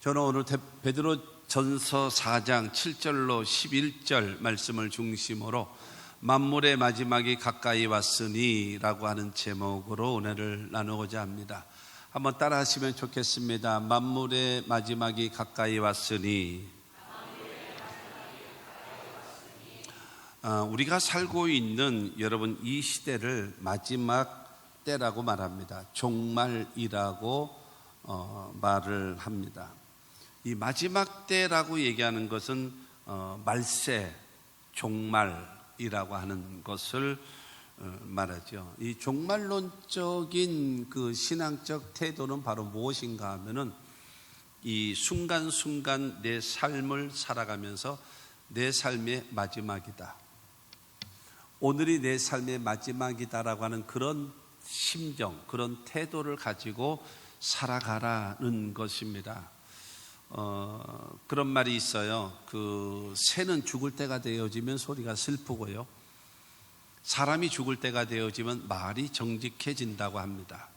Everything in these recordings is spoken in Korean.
저는 오늘 베드로전서 4장 7절로 11절 말씀을 중심으로 만물의 마지막이 가까이 왔으니 라고 하는 제목으로 은혜를 나누고자 합니다. 한번 따라 하시면 좋겠습니다. 만물의 마지막이 가까이 왔으니. 우리가 살고 있는 여러분 이 시대를 마지막 때라고 말합니다. 종말이라고 말을 합니다. 이 마지막 때라고 얘기하는 것은 말세, 종말이라고 하는 것을 말하죠. 이 종말론적인 그 신앙적 태도는 바로 무엇인가 하면은 이 순간순간 내 삶을 살아가면서 내 삶의 마지막이다, 오늘이 내 삶의 마지막이다라고 하는 그런 심정, 그런 태도를 가지고 살아가라는 것입니다. 그런 말이 있어요. 새는 죽을 때가 되어지면 소리가 슬프고요, 사람이 죽을 때가 되어지면 말이 정직해진다고 합니다.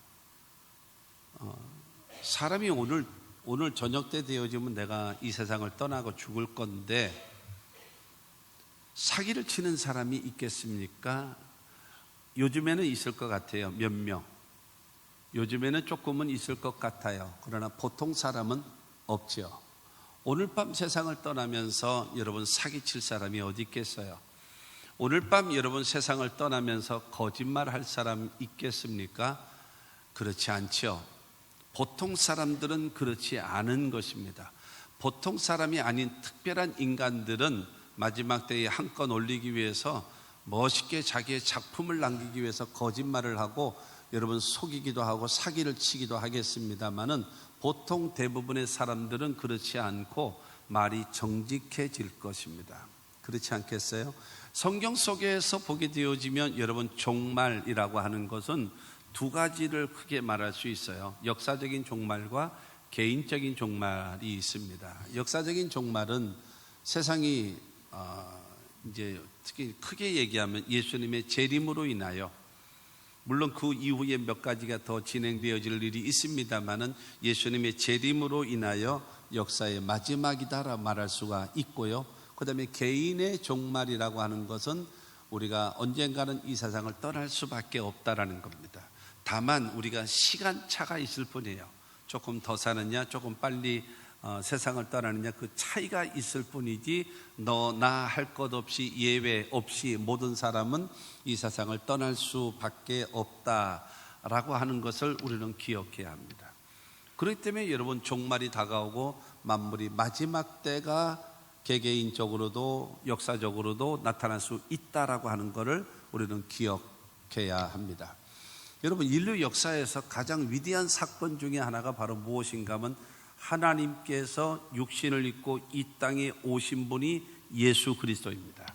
사람이 오늘 저녁 때 되어지면 내가 이 세상을 떠나고 죽을 건데 사기를 치는 사람이 있겠습니까? 요즘에는 있을 것 같아요. 몇 명. 요즘에는 조금은 있을 것 같아요. 그러나 보통 사람은 없죠. 오늘 밤 세상을 떠나면서 여러분 사기칠 사람이 어디 있겠어요? 오늘 밤 여러분 세상을 떠나면서 거짓말할 사람 있겠습니까? 그렇지 않죠. 보통 사람들은 그렇지 않은 것입니다. 보통 사람이 아닌 특별한 인간들은 마지막 때에 한건 올리기 위해서 멋있게 자기의 작품을 남기기 위해서 거짓말을 하고 여러분 속이기도 하고 사기를 치기도 하겠습니다만은 보통 대부분의 사람들은 그렇지 않고 말이 정직해질 것입니다. 그렇지 않겠어요? 성경 속에서 보게 되어지면 여러분 종말이라고 하는 것은 두 가지를 크게 말할 수 있어요. 역사적인 종말과 개인적인 종말이 있습니다. 역사적인 종말은 세상이 이제 특히 크게 얘기하면 예수님의 재림으로 인하여, 물론 그 이후에 몇 가지가 더 진행되어질 일이 있습니다만은 예수님의 재림으로 인하여 역사의 마지막이다라 말할 수가 있고요. 그 다음에 개인의 종말이라고 하는 것은 우리가 언젠가는 이 세상을 떠날 수밖에 없다라는 겁니다. 다만 우리가 시간차가 있을 뿐이에요. 조금 더 사느냐, 조금 빨리 세상을 떠나느냐, 그 차이가 있을 뿐이지 너 나 할 것 없이 예외 없이 모든 사람은 이 세상을 떠날 수밖에 없다라고 하는 것을 우리는 기억해야 합니다. 그렇기 때문에 여러분 종말이 다가오고 만물이 마지막 때가 개개인적으로도 역사적으로도 나타날 수 있다라고 하는 것을 우리는 기억해야 합니다. 여러분 인류 역사에서 가장 위대한 사건 중에 하나가 바로 무엇인가 하면 하나님께서 육신을 입고 이 땅에 오신 분이 예수 그리스도입니다.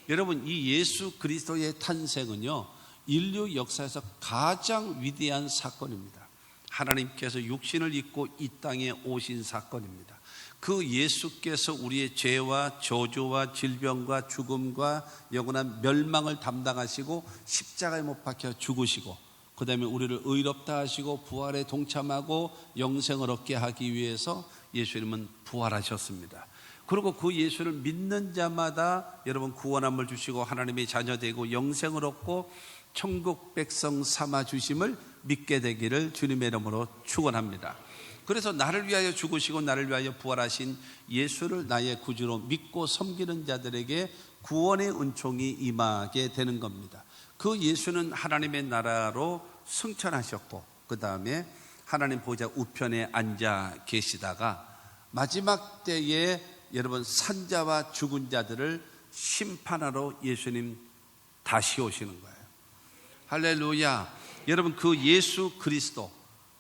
여러분 이 예수 그리스도의 탄생은요 인류 역사에서 가장 위대한 사건입니다. 하나님께서 육신을 입고 이 땅에 오신 사건입니다. 그 예수께서 우리의 죄와 저주와 질병과 죽음과 영원한 멸망을 담당하시고 십자가에 못 박혀 죽으시고 그 다음에 우리를 의롭다 하시고 부활에 동참하고 영생을 얻게 하기 위해서 예수님은 부활하셨습니다. 그리고 그 예수를 믿는 자마다 여러분 구원함을 주시고 하나님의 자녀 되고 영생을 얻고 천국 백성 삼아 주심을 믿게 되기를 주님의 이름으로 축원합니다. 그래서 나를 위하여 죽으시고 나를 위하여 부활하신 예수를 나의 구주로 믿고 섬기는 자들에게 구원의 은총이 임하게 되는 겁니다. 그 예수는 하나님의 나라로 승천하셨고 그 다음에 하나님 보좌 우편에 앉아 계시다가 마지막 때에 여러분 산자와 죽은 자들을 심판하러 예수님 다시 오시는 거예요. 할렐루야. 여러분 그 예수 그리스도,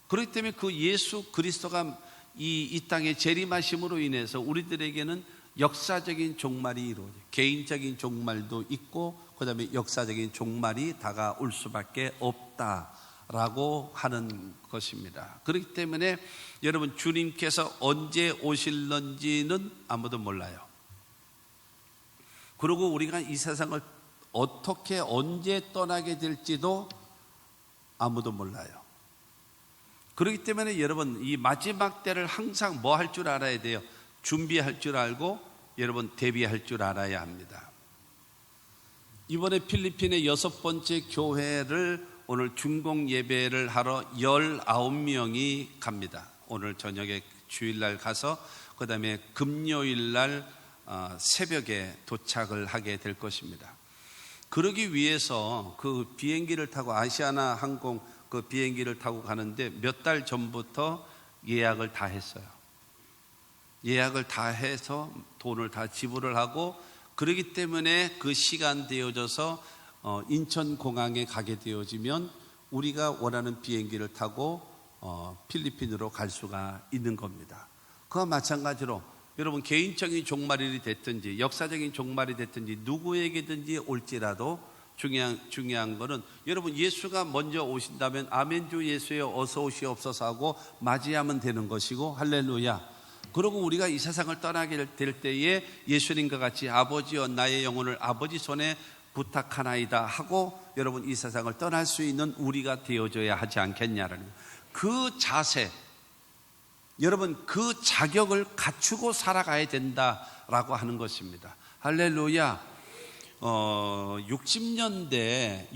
그렇기 때문에 그 예수 그리스도가 이 땅에 재림하심으로 인해서 우리들에게는 역사적인 종말이 이루어져요. 개인적인 종말도 있고 그 다음에 역사적인 종말이 다가올 수밖에 없다라고 하는 것입니다. 그렇기 때문에 여러분 주님께서 언제 오실런지는 아무도 몰라요. 그리고 우리가 이 세상을 어떻게 언제 떠나게 될지도 아무도 몰라요. 그렇기 때문에 여러분 이 마지막 때를 항상 뭐 할 줄 알아야 돼요? 준비할 줄 알고 여러분 대비할 줄 알아야 합니다. 이번에 필리핀의 6번째 교회를 오늘 중공 예배를 하러 19명이 갑니다. 오늘 저녁에 주일날 가서 그 다음에 금요일날 새벽에 도착을 하게 될 것입니다. 그러기 위해서 그 비행기를 타고 아시아나 항공 그 비행기를 타고 가는데 몇 달 전부터 예약을 다 했어요. 예약을 다 해서 돈을 다 지불을 하고 그러기 때문에 그 시간 되어져서 인천공항에 가게 되어지면 우리가 원하는 비행기를 타고 필리핀으로 갈 수가 있는 겁니다. 그와 마찬가지로 여러분 개인적인 종말일이 됐든지 역사적인 종말이 됐든지 누구에게든지 올지라도 중요한 거는 여러분 예수가 먼저 오신다면 아멘 주 예수여 어서 오시옵소서 하고 맞이하면 되는 것이고 할렐루야. 그리고 우리가 이 세상을 떠나게 될 때에 예수님과 같이 아버지여 나의 영혼을 아버지 손에 부탁하나이다 하고 여러분 이 세상을 떠날 수 있는 우리가 되어줘야 하지 않겠냐라는 그 자세, 여러분 그 자격을 갖추고 살아가야 된다라고 하는 것입니다. 할렐루야. 60년대,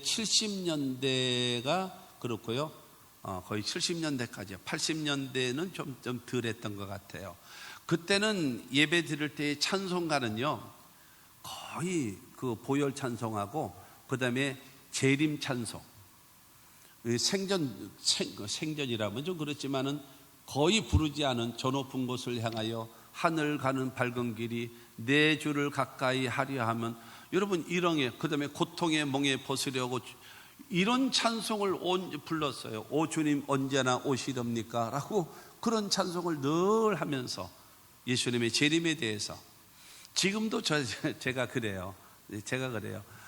70년대가 그렇고요. 거의 70년대까지요. 80년대는 좀 덜 했던 것 같아요. 그때는 예배 드릴 때의 찬송가는요, 거의 그 보혈 찬송하고, 그 다음에 재림 찬송. 생전이라면 좀 그렇지만은 거의 부르지 않은 저 높은 곳을 향하여 하늘 가는 밝은 길이 내 주를 가까이 하려 하면 여러분 일렁에 그 다음에 고통의 멍에 벗으려고 이런 찬송을 불렀어요. 오 주님 언제나 오시렵니까? 라고 그런 찬송을 늘 하면서 예수님의 재림에 대해서 지금도 제가 그래요.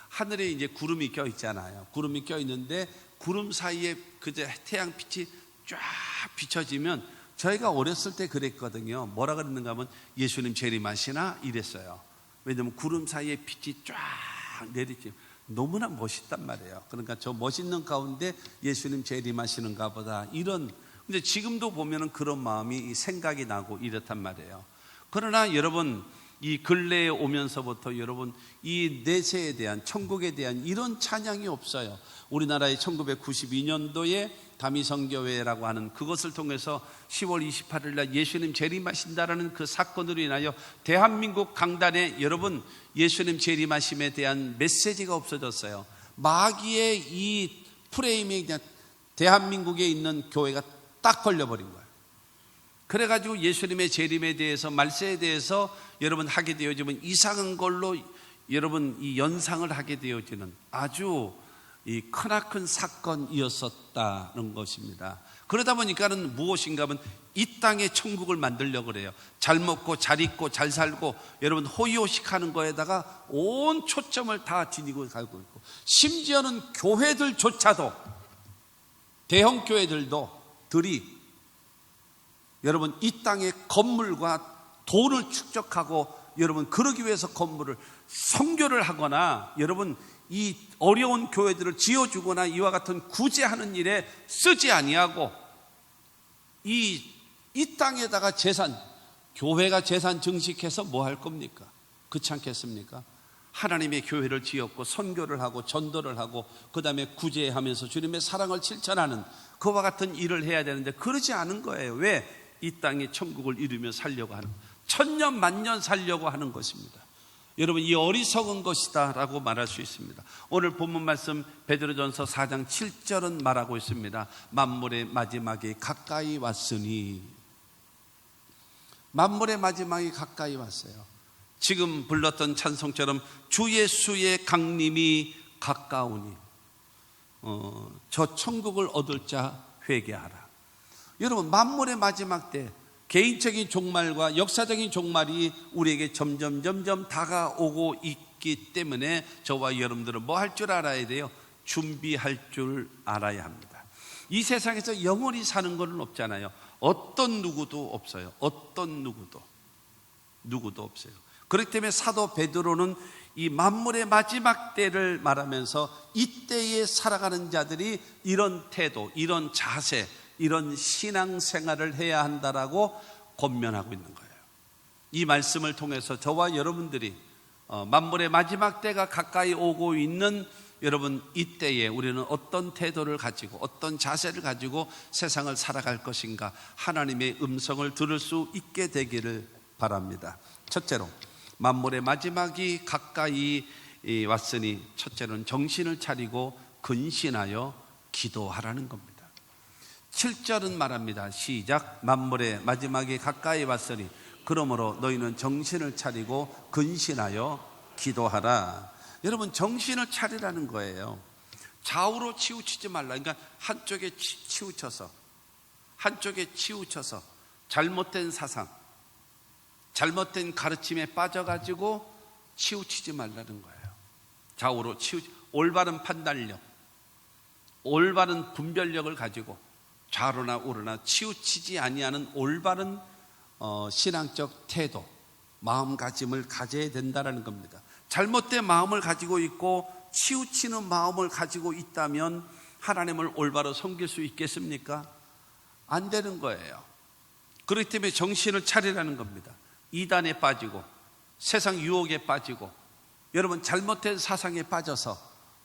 하늘에 이제 구름이 껴 있잖아요. 구름이 껴 있는데 구름 사이에 그저 태양빛이 쫙 비춰지면 저희가 어렸을 때 그랬거든요. 뭐라 그랬는가 하면 예수님 재림하시나 이랬어요. 왜냐하면 구름 사이에 빛이 쫙 내리지 너무나 멋있단 말이에요. 그러니까 저 멋있는 가운데 예수님 재림하시는가 보다 이런. 근데 지금도 보면은 그런 마음이 생각이 나고 이렇단 말이에요. 그러나 여러분 이 근래에 오면서부터 여러분 이 내세에 대한 천국에 대한 이런 찬양이 없어요. 우리나라의 1992년도에 다미성교회라고 하는 그것을 통해서 10월 28일 날 예수님 재림하신다라는 그 사건으로 인하여 대한민국 강단에 여러분 예수님 재림하심에 대한 메시지가 없어졌어요. 마귀의 이 프레임에 그냥 대한민국에 있는 교회가 딱 걸려버린 거예요. 그래가지고 예수님의 재림에 대해서 말세에 대해서 여러분 하게 되어지면 이상한 걸로 여러분 이 연상을 하게 되어지는 아주 이 크나큰 사건이었었다는 것입니다. 그러다 보니까는 무엇인가 하면 이 땅에 천국을 만들려고 그래요. 잘 먹고 잘 입고 잘 살고 여러분 호의호식하는 거에다가 온 초점을 다 지니고 가고 있고 심지어는 교회들조차도 대형 교회들이 여러분 이 땅의 건물과 돈을 축적하고 여러분 그러기 위해서 건물을 선교를 하거나 여러분 이 어려운 교회들을 지어주거나 이와 같은 구제하는 일에 쓰지 아니하고 이 땅에다가 교회가 재산 증식해서 뭐 할 겁니까? 그렇지 않겠습니까? 하나님의 교회를 지었고 선교를 하고 전도를 하고 그 다음에 구제하면서 주님의 사랑을 실천하는 그와 같은 일을 해야 되는데 그러지 않은 거예요. 왜? 이 땅에 천국을 이루며 살려고 하는 천년 만년 살려고 하는 것입니다. 여러분 이 어리석은 것이다 라고 말할 수 있습니다. 오늘 본문 말씀 베드로전서 4장 7절은 말하고 있습니다. 만물의 마지막이 가까이 왔으니 만물의 마지막이 가까이 왔어요. 지금 불렀던 찬송처럼 주 예수의 강림이 가까우니 저 천국을 얻을 자 회개하라. 여러분 만물의 마지막 때 개인적인 종말과 역사적인 종말이 우리에게 점점 다가오고 있기 때문에 저와 여러분들은 뭐 할 줄 알아야 돼요? 준비할 줄 알아야 합니다. 이 세상에서 영원히 사는 것은 없잖아요. 어떤 누구도 없어요. 어떤 누구도 없어요. 그렇기 때문에 사도 베드로는 이 만물의 마지막 때를 말하면서 이때에 살아가는 자들이 이런 태도, 이런 자세, 이런 신앙생활을 해야 한다라고 권면하고 있는 거예요. 이 말씀을 통해서 저와 여러분들이 만물의 마지막 때가 가까이 오고 있는 여러분, 이때에 우리는 어떤 태도를 가지고 어떤 자세를 가지고 세상을 살아갈 것인가, 하나님의 음성을 들을 수 있게 되기를 바랍니다. 첫째로, 만물의 마지막이 가까이 왔으니 첫째는 정신을 차리고 근신하여 기도하라는 겁니다. 7절은 말합니다. 시작. 만물의 마지막이 가까이 왔으니 그러므로 너희는 정신을 차리고 근신하여 기도하라. 여러분, 정신을 차리라는 거예요. 좌우로 치우치지 말라. 그러니까 한쪽에 치우쳐서 잘못된 사상, 잘못된 가르침에 빠져가지고 치우치지 말라는 거예요. 좌우로 올바른 판단력, 올바른 분별력을 가지고 좌로나 우로나 치우치지 아니하는 올바른 신앙적 태도, 마음가짐을 가져야 된다는 겁니다. 잘못된 마음을 가지고 있고 치우치는 마음을 가지고 있다면 하나님을 올바로 섬길 수 있겠습니까? 안 되는 거예요. 그렇기 때문에 정신을 차리라는 겁니다. 이단에 빠지고 세상 유혹에 빠지고 여러분 잘못된 사상에 빠져서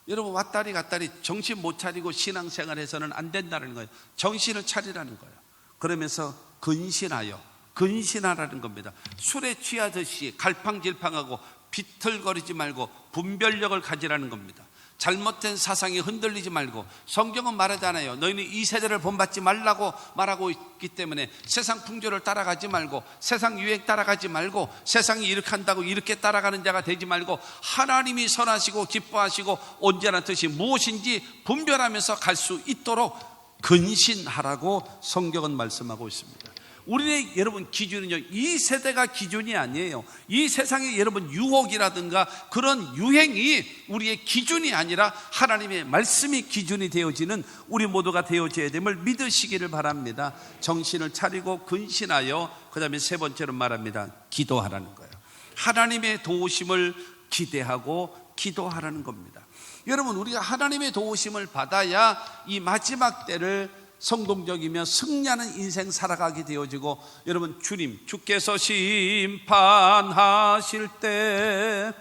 여러분 왔다리 갔다리 정신 못 차리고 신앙생활해서는 안 된다는 거예요. 정신을 차리라는 거예요. 그러면서 근신하라는 겁니다. 술에 취하듯이 갈팡질팡하고 비틀거리지 말고 분별력을 가지라는 겁니다. 잘못된 사상에 흔들리지 말고, 성경은 말하잖아요. 너희는 이 세대를 본받지 말라고 말하고 있기 때문에 세상 풍조를 따라가지 말고, 세상 유행 따라가지 말고, 세상이 이렇게 한다고 이렇게 따라가는 자가 되지 말고, 하나님이 선하시고 기뻐하시고 온전한 뜻이 무엇인지 분별하면서 갈 수 있도록 근신하라고 성경은 말씀하고 있습니다. 우리의 여러분 기준은요, 이 세대가 기준이 아니에요. 이 세상의 여러분 유혹이라든가 그런 유행이 우리의 기준이 아니라 하나님의 말씀이 기준이 되어지는 우리 모두가 되어져야 됨을 믿으시기를 바랍니다. 정신을 차리고 근신하여, 그 다음에 세 번째로 말합니다. 기도하라는 거예요. 하나님의 도우심을 기대하고 기도하라는 겁니다. 여러분, 우리가 하나님의 도우심을 받아야 이 마지막 때를 성공적이며 승리하는 인생 살아가게 되어지고, 여러분 주께서 심판하실 때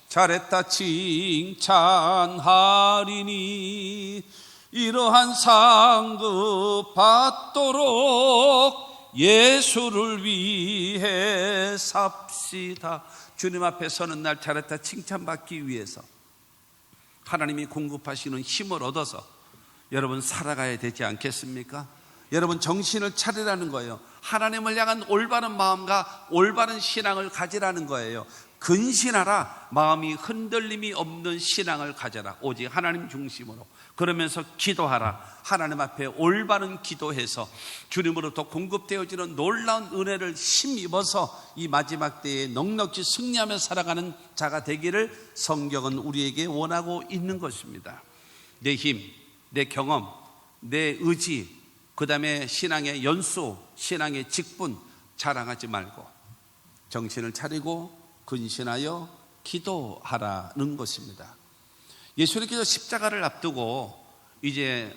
잘했다 칭찬하리니 이러한 상급 받도록 예수를 위해 삽시다. 주님 앞에 서는 날 잘했다 칭찬받기 위해서 하나님이 공급하시는 힘을 얻어서 여러분 살아가야 되지 않겠습니까? 여러분 정신을 차리라는 거예요. 하나님을 향한 올바른 마음과 올바른 신앙을 가지라는 거예요. 근신하라. 마음이 흔들림이 없는 신앙을 가져라. 오직 하나님 중심으로. 그러면서 기도하라. 하나님 앞에 올바른 기도해서 주님으로부터 공급되어지는 놀라운 은혜를 힘입어서 이 마지막 때에 넉넉히 승리하며 살아가는 자가 되기를 성경은 우리에게 원하고 있는 것입니다. 내 힘, 내 경험, 내 의지, 그 다음에 신앙의 연수, 신앙의 직분 자랑하지 말고 정신을 차리고 근신하여 기도하라는 것입니다. 예수님께서 십자가를 앞두고 이제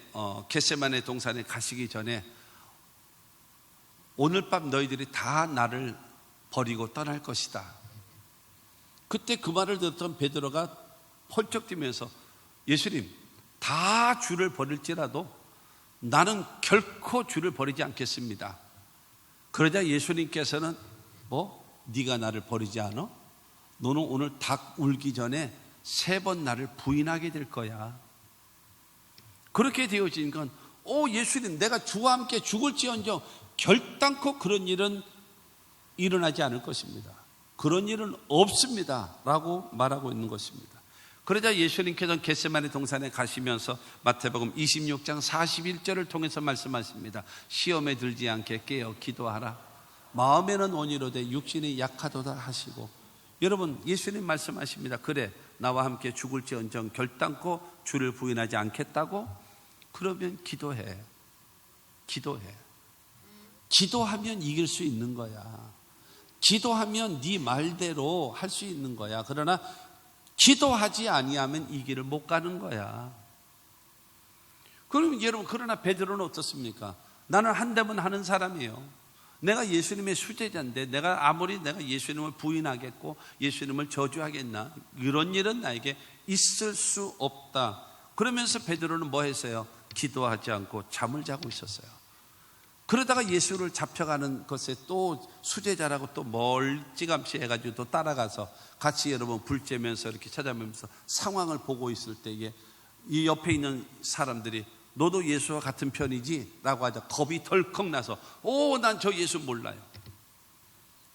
겟세마네 동산에 가시기 전에 오늘 밤 너희들이 다 나를 버리고 떠날 것이다. 그때 그 말을 듣던 베드로가 펄쩍 뛰면서 예수님, 다 주를 버릴지라도 나는 결코 주를 버리지 않겠습니다. 그러자 예수님께서는 네가 나를 버리지 않아? 너는 오늘 닭 울기 전에 3번 나를 부인하게 될 거야. 그렇게 되어진 건 예수님, 내가 주와 함께 죽을지언정 결단코 그런 일은 일어나지 않을 것입니다. 그런 일은 없습니다 라고 말하고 있는 것입니다. 그러자 예수님께서는 겟세마네 동산에 가시면서 마태복음 26장 41절을 통해서 말씀하십니다. 시험에 들지 않게 깨어 기도하라. 마음에는 온유로되 육신이 약하도다 하시고, 여러분 예수님 말씀하십니다. 그래, 나와 함께 죽을지언정 결단코 주를 부인하지 않겠다고? 그러면 기도해. 기도하면 이길 수 있는 거야. 기도하면 네 말대로 할 수 있는 거야. 그러나 기도하지 아니하면 이 길을 못 가는 거야. 그럼 여러분, 그러나 베드로는 어떻습니까? 나는 한 대면 하는 사람이에요. 내가 예수님의 수제자인데 내가 아무리 내가 예수님을 부인하겠고 예수님을 저주하겠나? 이런 일은 나에게 있을 수 없다. 그러면서 베드로는 뭐 했어요? 기도하지 않고 잠을 자고 있었어요. 그러다가 예수를 잡혀가는 것에 또 수제자라고 또 멀찌감치 해가지고 또 따라가서 같이 여러분 불 쬐면서 이렇게 찾아보면서 상황을 보고 있을 때에 이 옆에 있는 사람들이 너도 예수와 같은 편이지? 라고 하자 겁이 덜컥 나서 난 저 예수 몰라요.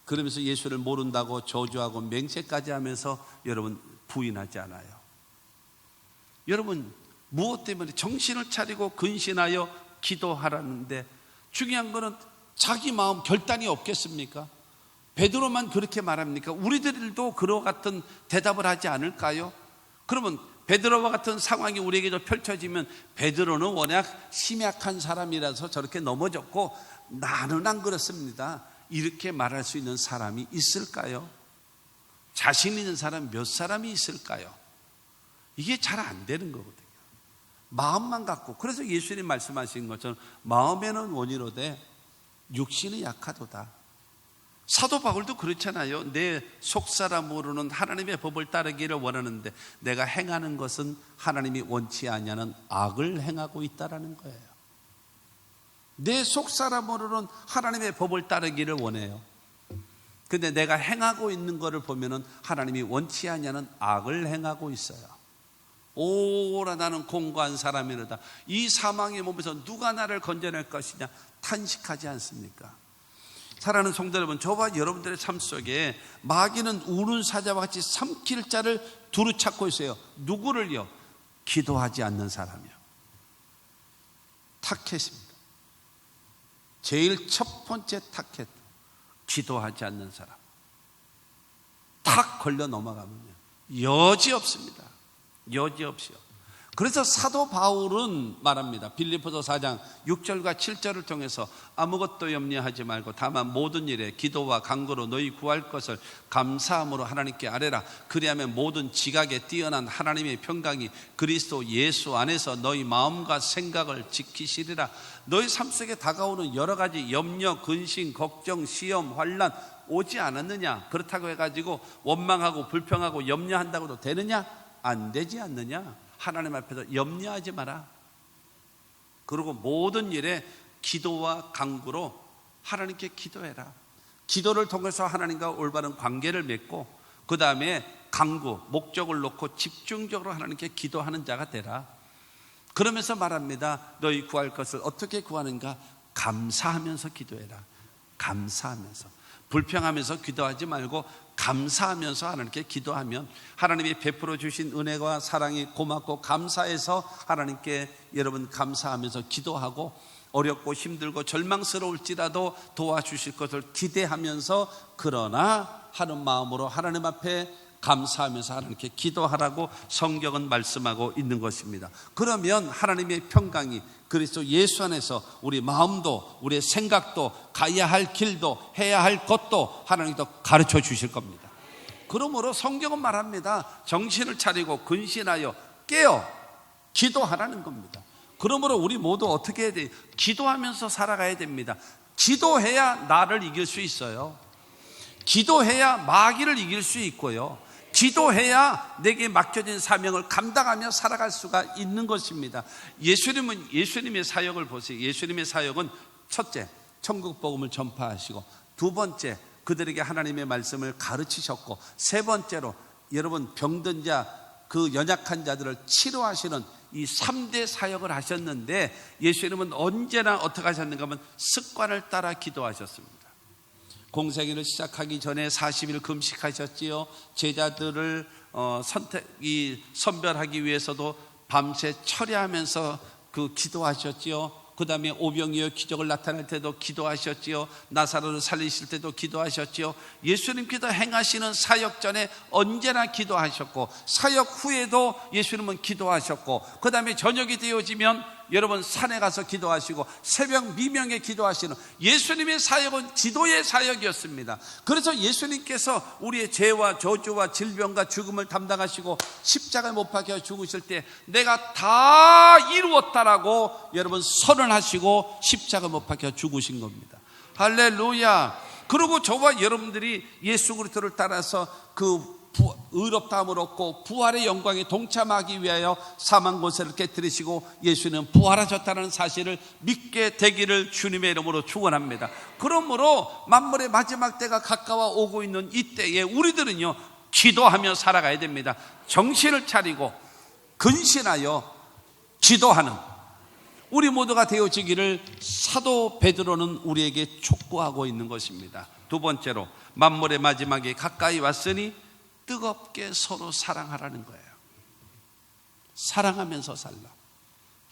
그러면서 예수를 모른다고 저주하고 맹세까지 하면서 여러분 부인하지 않아요. 여러분 무엇 때문에 정신을 차리고 근신하여 기도하라는데 중요한 거는 자기 마음 결단이 없겠습니까? 베드로만 그렇게 말합니까? 우리들도 그와 같은 대답을 하지 않을까요? 그러면 베드로와 같은 상황이 우리에게도 펼쳐지면 베드로는 워낙 심약한 사람이라서 저렇게 넘어졌고 나는 안 그렇습니다. 이렇게 말할 수 있는 사람이 있을까요? 자신 있는 사람 몇 사람이 있을까요? 이게 잘 안 되는 거거든요. 마음만 갖고. 그래서 예수님 말씀하신 것처럼 마음에는 원이로되 육신이 약하도다. 사도 바울도 그렇잖아요. 내 속사람으로는 하나님의 법을 따르기를 원하는데 내가 행하는 것은 하나님이 원치 아니하는 악을 행하고 있다라는 거예요. 내 속사람으로는 하나님의 법을 따르기를 원해요. 근데 내가 행하고 있는 것을 보면은 하나님이 원치 아니하는 악을 행하고 있어요. 오라 나는 공고한 사람이로다. 이 사망의 몸에서 누가 나를 건져낼 것이냐 탄식하지 않습니까? 사랑하는 성도 여러분, 저와 여러분들의 삶 속에 마귀는 우는 사자와 같이 삼킬 자를 두루 찾고 있어요. 누구를요? 기도하지 않는 사람이요. 타켓입니다. 제일 첫 번째 타켓, 기도하지 않는 사람. 탁 걸려 넘어가면요 여지 없습니다. 여지없이요. 그래서 사도 바울은 말합니다. 빌립보서 4장 6절과 7절을 통해서 아무것도 염려하지 말고 다만 모든 일에 기도와 간구로 너희 구할 것을 감사함으로 하나님께 아뢰라. 그리하면 모든 지각에 뛰어난 하나님의 평강이 그리스도 예수 안에서 너희 마음과 생각을 지키시리라. 너희 삶 속에 다가오는 여러 가지 염려, 근심, 걱정, 시험, 환난 오지 않았느냐? 그렇다고 해가지고 원망하고 불평하고 염려한다고도 되느냐? 안 되지 않느냐? 하나님 앞에서 염려하지 마라. 그리고 모든 일에 기도와 간구로 하나님께 기도해라. 기도를 통해서 하나님과 올바른 관계를 맺고 그 다음에 간구, 목적을 놓고 집중적으로 하나님께 기도하는 자가 되라. 그러면서 말합니다. 너희 구할 것을 어떻게 구하는가? 감사하면서 기도해라. 감사하면서. 불평하면서 기도하지 말고 감사하면서 하나님께 기도하면 하나님이 베풀어 주신 은혜와 사랑이 고맙고 감사해서 하나님께 여러분 감사하면서 기도하고 어렵고 힘들고 절망스러울지라도 도와주실 것을 기대하면서 그러나 하는 마음으로 하나님 앞에 감사하면서 하나님께 기도하라고 성경은 말씀하고 있는 것입니다. 그러면 하나님의 평강이 그리스도 예수 안에서 우리 마음도 우리의 생각도 가야 할 길도 해야 할 것도 하나님도 가르쳐 주실 겁니다. 그러므로 성경은 말합니다. 정신을 차리고 근신하여 깨어 기도하라는 겁니다. 그러므로 우리 모두 어떻게 해야 돼요? 기도하면서 살아가야 됩니다. 기도해야 나를 이길 수 있어요. 기도해야 마귀를 이길 수 있고요. 기도해야 내게 맡겨진 사명을 감당하며 살아갈 수가 있는 것입니다. 예수님의 사역을 보세요. 예수님의 사역은 첫째, 천국 복음을 전파하시고 두 번째, 그들에게 하나님의 말씀을 가르치셨고 세 번째로 여러분 병든 자, 그 연약한 자들을 치료하시는 이 3대 사역을 하셨는데 예수님은 언제나 어떻게 하셨는가 하면 습관을 따라 기도하셨습니다. 공생애를 시작하기 전에 40일 금식하셨지요. 제자들을 선별하기 위해서도 밤새 철야하면서 기도하셨지요. 그 다음에 오병이어 기적을 나타낼 때도 기도하셨지요. 나사로를 살리실 때도 기도하셨지요. 예수님께서 행하시는 사역 전에 언제나 기도하셨고 사역 후에도 예수님은 기도하셨고 그 다음에 저녁이 되어지면 여러분 산에 가서 기도하시고 새벽 미명에 기도하시는 예수님의 사역은 기도의 사역이었습니다. 그래서 예수님께서 우리의 죄와 저주와 질병과 죽음을 담당하시고 십자가에 못 박혀 죽으실 때 내가 다 이루었다라고 여러분 선언하시고 십자가에 못 박혀 죽으신 겁니다. 할렐루야. 그리고 저와 여러분들이 예수 그리스도를 따라서 그 의롭다함을 얻고 부활의 영광에 동참하기 위하여 사망 권세를 깨뜨리시고 예수는 부활하셨다는 사실을 믿게 되기를 주님의 이름으로 축원합니다. 그러므로 만물의 마지막 때가 가까워 오고 있는 이때에 우리들은요 기도하며 살아가야 됩니다. 정신을 차리고 근신하여 기도하는 우리 모두가 되어지기를 사도 베드로는 우리에게 촉구하고 있는 것입니다. 두 번째로 만물의 마지막에 가까이 왔으니 뜨겁게 서로 사랑하라는 거예요. 사랑하면서 살라.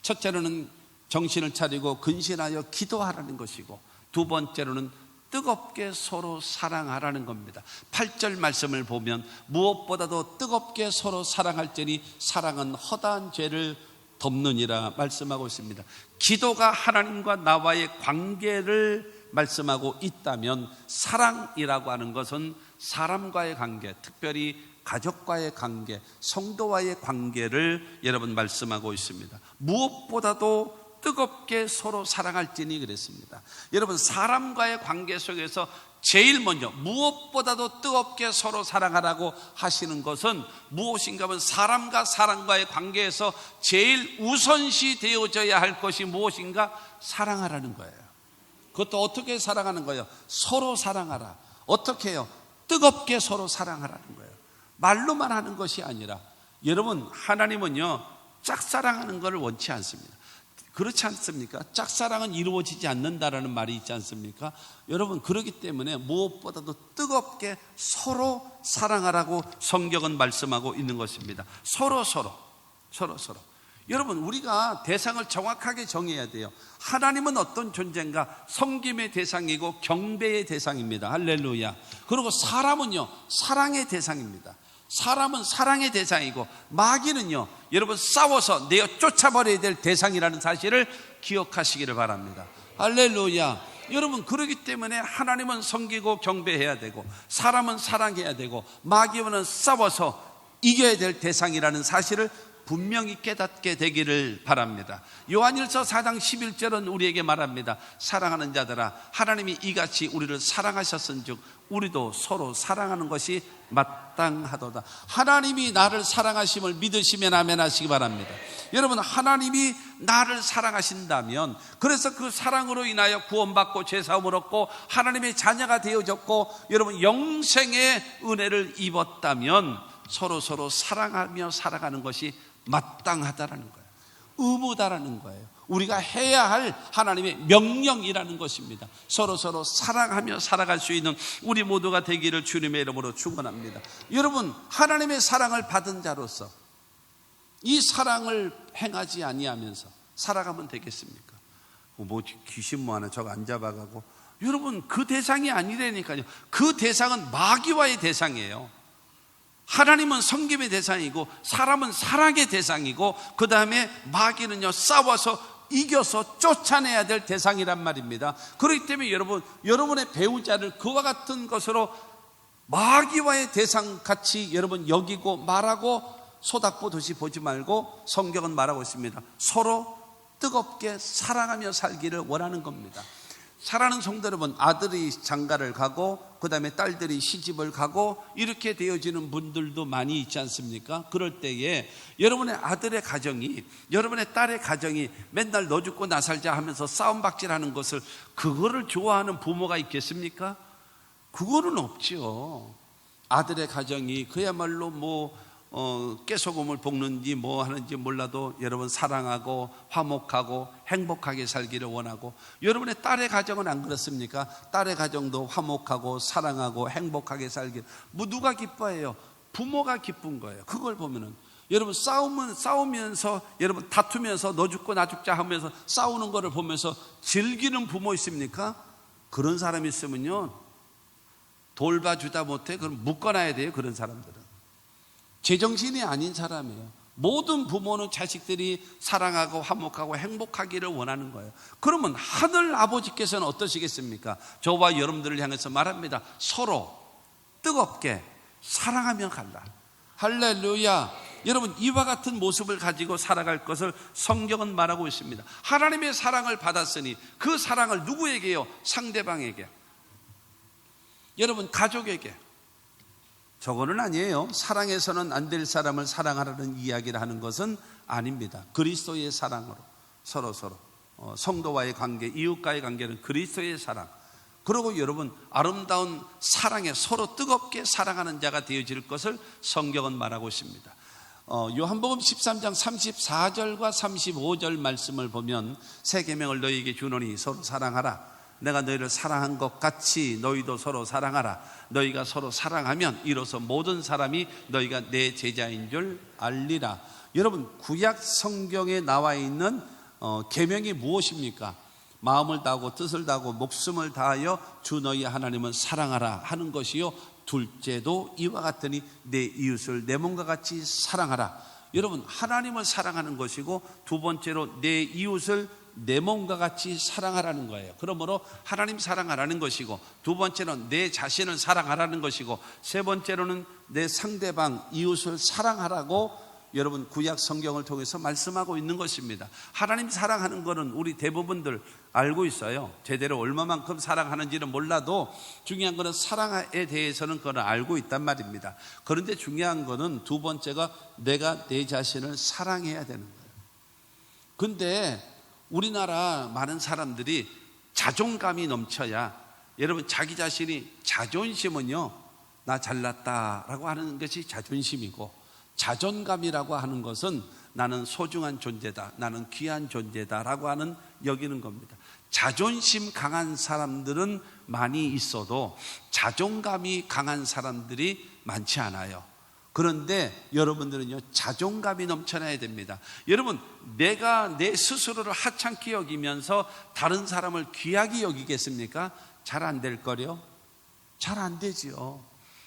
첫째로는 정신을 차리고 근신하여 기도하라는 것이고 두 번째로는 뜨겁게 서로 사랑하라는 겁니다. 8절 말씀을 보면 무엇보다도 뜨겁게 서로 사랑할지니 사랑은 허다한 죄를 덮느니라 말씀하고 있습니다. 기도가 하나님과 나와의 관계를 말씀하고 있다면 사랑이라고 하는 것은 사람과의 관계, 특별히 가족과의 관계, 성도와의 관계를 여러분 말씀하고 있습니다. 무엇보다도 뜨겁게 서로 사랑할지니 그랬습니다. 여러분 사람과의 관계 속에서 제일 먼저 무엇보다도 뜨겁게 서로 사랑하라고 하시는 것은 무엇인가 하면 사람과 사람과의 관계에서 제일 우선시 되어져야 할 것이 무엇인가? 사랑하라는 거예요. 그것도 어떻게 사랑하는 거예요? 서로 사랑하라. 어떻게 해요? 뜨겁게 서로 사랑하라는 거예요. 말로만 하는 것이 아니라 여러분 하나님은요 짝사랑하는 것을 원치 않습니다. 그렇지 않습니까? 짝사랑은 이루어지지 않는다라는 말이 있지 않습니까? 여러분 그렇기 때문에 무엇보다도 뜨겁게 서로 사랑하라고 성경은 말씀하고 있는 것입니다. 서로 여러분 우리가 대상을 정확하게 정해야 돼요. 하나님은 어떤 존재인가? 섬김의 대상이고 경배의 대상입니다. 할렐루야. 그리고 사람은요 사랑의 대상입니다. 사람은 사랑의 대상이고 마귀는요 여러분 싸워서 내어 쫓아버려야 될 대상이라는 사실을 기억하시기를 바랍니다. 할렐루야. 여러분 그렇기 때문에 하나님은 섬기고 경배해야 되고 사람은 사랑해야 되고 마귀와는 싸워서 이겨야 될 대상이라는 사실을 분명히 깨닫게 되기를 바랍니다. 요한일서 4장 11절은 우리에게 말합니다. 사랑하는 자들아 하나님이 이같이 우리를 사랑하셨은즉 우리도 서로 사랑하는 것이 마땅하도다. 하나님이 나를 사랑하심을 믿으시면 아멘 하시기 바랍니다. 여러분 하나님이 나를 사랑하신다면 그래서 그 사랑으로 인하여 구원받고 죄사함을 얻고 하나님의 자녀가 되어졌고 여러분 영생의 은혜를 입었다면 서로 사랑하며 살아가는 것이 마땅하다라는 거예요. 의무다라는 거예요. 우리가 해야 할 하나님의 명령이라는 것입니다. 서로 사랑하며 살아갈 수 있는 우리 모두가 되기를 주님의 이름으로 축원합니다. 여러분 하나님의 사랑을 받은 자로서 이 사랑을 행하지 아니하면서 살아가면 되겠습니까? 뭐 귀신 뭐 하나 저거 안 잡아가고 여러분 그 대상이 아니라니까요. 그 대상은 마귀와의 대상이에요. 하나님은 섬김의 대상이고 사람은 사랑의 대상이고 그 다음에 마귀는요 싸워서 이겨서 쫓아내야 될 대상이란 말입니다. 그렇기 때문에 여러분의 배우자를 그와 같은 것으로 마귀와의 대상같이 여러분 여기고 말하고 소닥보듯이 보지 말고 성경은 말하고 있습니다. 서로 뜨겁게 사랑하며 살기를 원하는 겁니다. 사랑하는 성도 여러분, 아들이 장가를 가고 그 다음에 딸들이 시집을 가고 이렇게 되어지는 분들도 많이 있지 않습니까? 그럴 때에 여러분의 아들의 가정이 여러분의 딸의 가정이 맨날 너 죽고 나 살자 하면서 싸움박질하는 것을 그거를 좋아하는 부모가 있겠습니까? 그거는 없죠. 아들의 가정이 그야말로 깨소금을 볶는지 뭐 하는지 몰라도 여러분 사랑하고 화목하고 행복하게 살기를 원하고 여러분의 딸의 가정은 안 그렇습니까? 딸의 가정도 화목하고 사랑하고 행복하게 살기를 누가 기뻐해요? 부모가 기쁜 거예요. 그걸 보면은 여러분 싸우면서 여러분 다투면서 너 죽고 나 죽자 하면서 싸우는 거를 보면서 즐기는 부모 있습니까? 그런 사람이 있으면요 돌봐주다 못해 그럼 묶어놔야 돼요. 그런 사람들은 제정신이 아닌 사람이에요. 모든 부모는 자식들이 사랑하고 화목하고 행복하기를 원하는 거예요. 그러면 하늘 아버지께서는 어떠시겠습니까? 저와 여러분들을 향해서 말합니다. 서로 뜨겁게 사랑하며 간다. 할렐루야. 여러분, 이와 같은 모습을 가지고 살아갈 것을 성경은 말하고 있습니다. 하나님의 사랑을 받았으니 그 사랑을 누구에게요? 상대방에게. 여러분, 가족에게. 저거는 아니에요. 사랑해서는 안 될 사람을 사랑하라는 이야기를 하는 것은 아닙니다. 그리스도의 사랑으로 서로 성도와의 관계, 이웃과의 관계는 그리스도의 사랑. 그리고 여러분, 아름다운 사랑에 서로 뜨겁게 사랑하는 자가 되어질 것을 성경은 말하고 있습니다. 요한복음 13장 34절과 35절 말씀을 보면 새 계명을 너희에게 주노니 서로 사랑하라. 내가 너희를 사랑한 것 같이 너희도 서로 사랑하라. 너희가 서로 사랑하면 이로써 모든 사람이 너희가 내 제자인 줄 알리라. 여러분, 구약 성경에 나와 있는 계명이 무엇입니까? 마음을 다하고 뜻을 다하고 목숨을 다하여 주 너희 하나님은 사랑하라 하는 것이요, 둘째도 이와 같으니 내 이웃을 내 몸과 같이 사랑하라. 여러분, 하나님을 사랑하는 것이고 두 번째로 내 이웃을 내 몸과 같이 사랑하라는 거예요. 그러므로 하나님 사랑하라는 것이고, 두 번째는 내 자신을 사랑하라는 것이고, 세 번째로는 내 상대방 이웃을 사랑하라고 여러분 구약 성경을 통해서 말씀하고 있는 것입니다. 하나님 사랑하는 것은 우리 대부분들 알고 있어요. 제대로 얼마만큼 사랑하는지는 몰라도 중요한 것은 사랑에 대해서는 그걸 알고 있단 말입니다. 그런데 중요한 것은 두 번째가 내가 내 자신을 사랑해야 되는 거예요. 근데 우리나라 많은 사람들이 자존감이 넘쳐야, 여러분, 자기 자신이, 자존심은요, 나 잘났다라고 하는 것이 자존심이고, 자존감이라고 하는 것은 나는 소중한 존재다, 나는 귀한 존재다라고 하는 여기는 겁니다. 자존심 강한 사람들은 많이 있어도 자존감이 강한 사람들이 많지 않아요. 그런데 여러분들은요, 자존감이 넘쳐나야 됩니다. 여러분, 내가 내 스스로를 하찮게 여기면서 다른 사람을 귀하게 여기겠습니까? 잘 안 될 거요? 잘 안 되지요.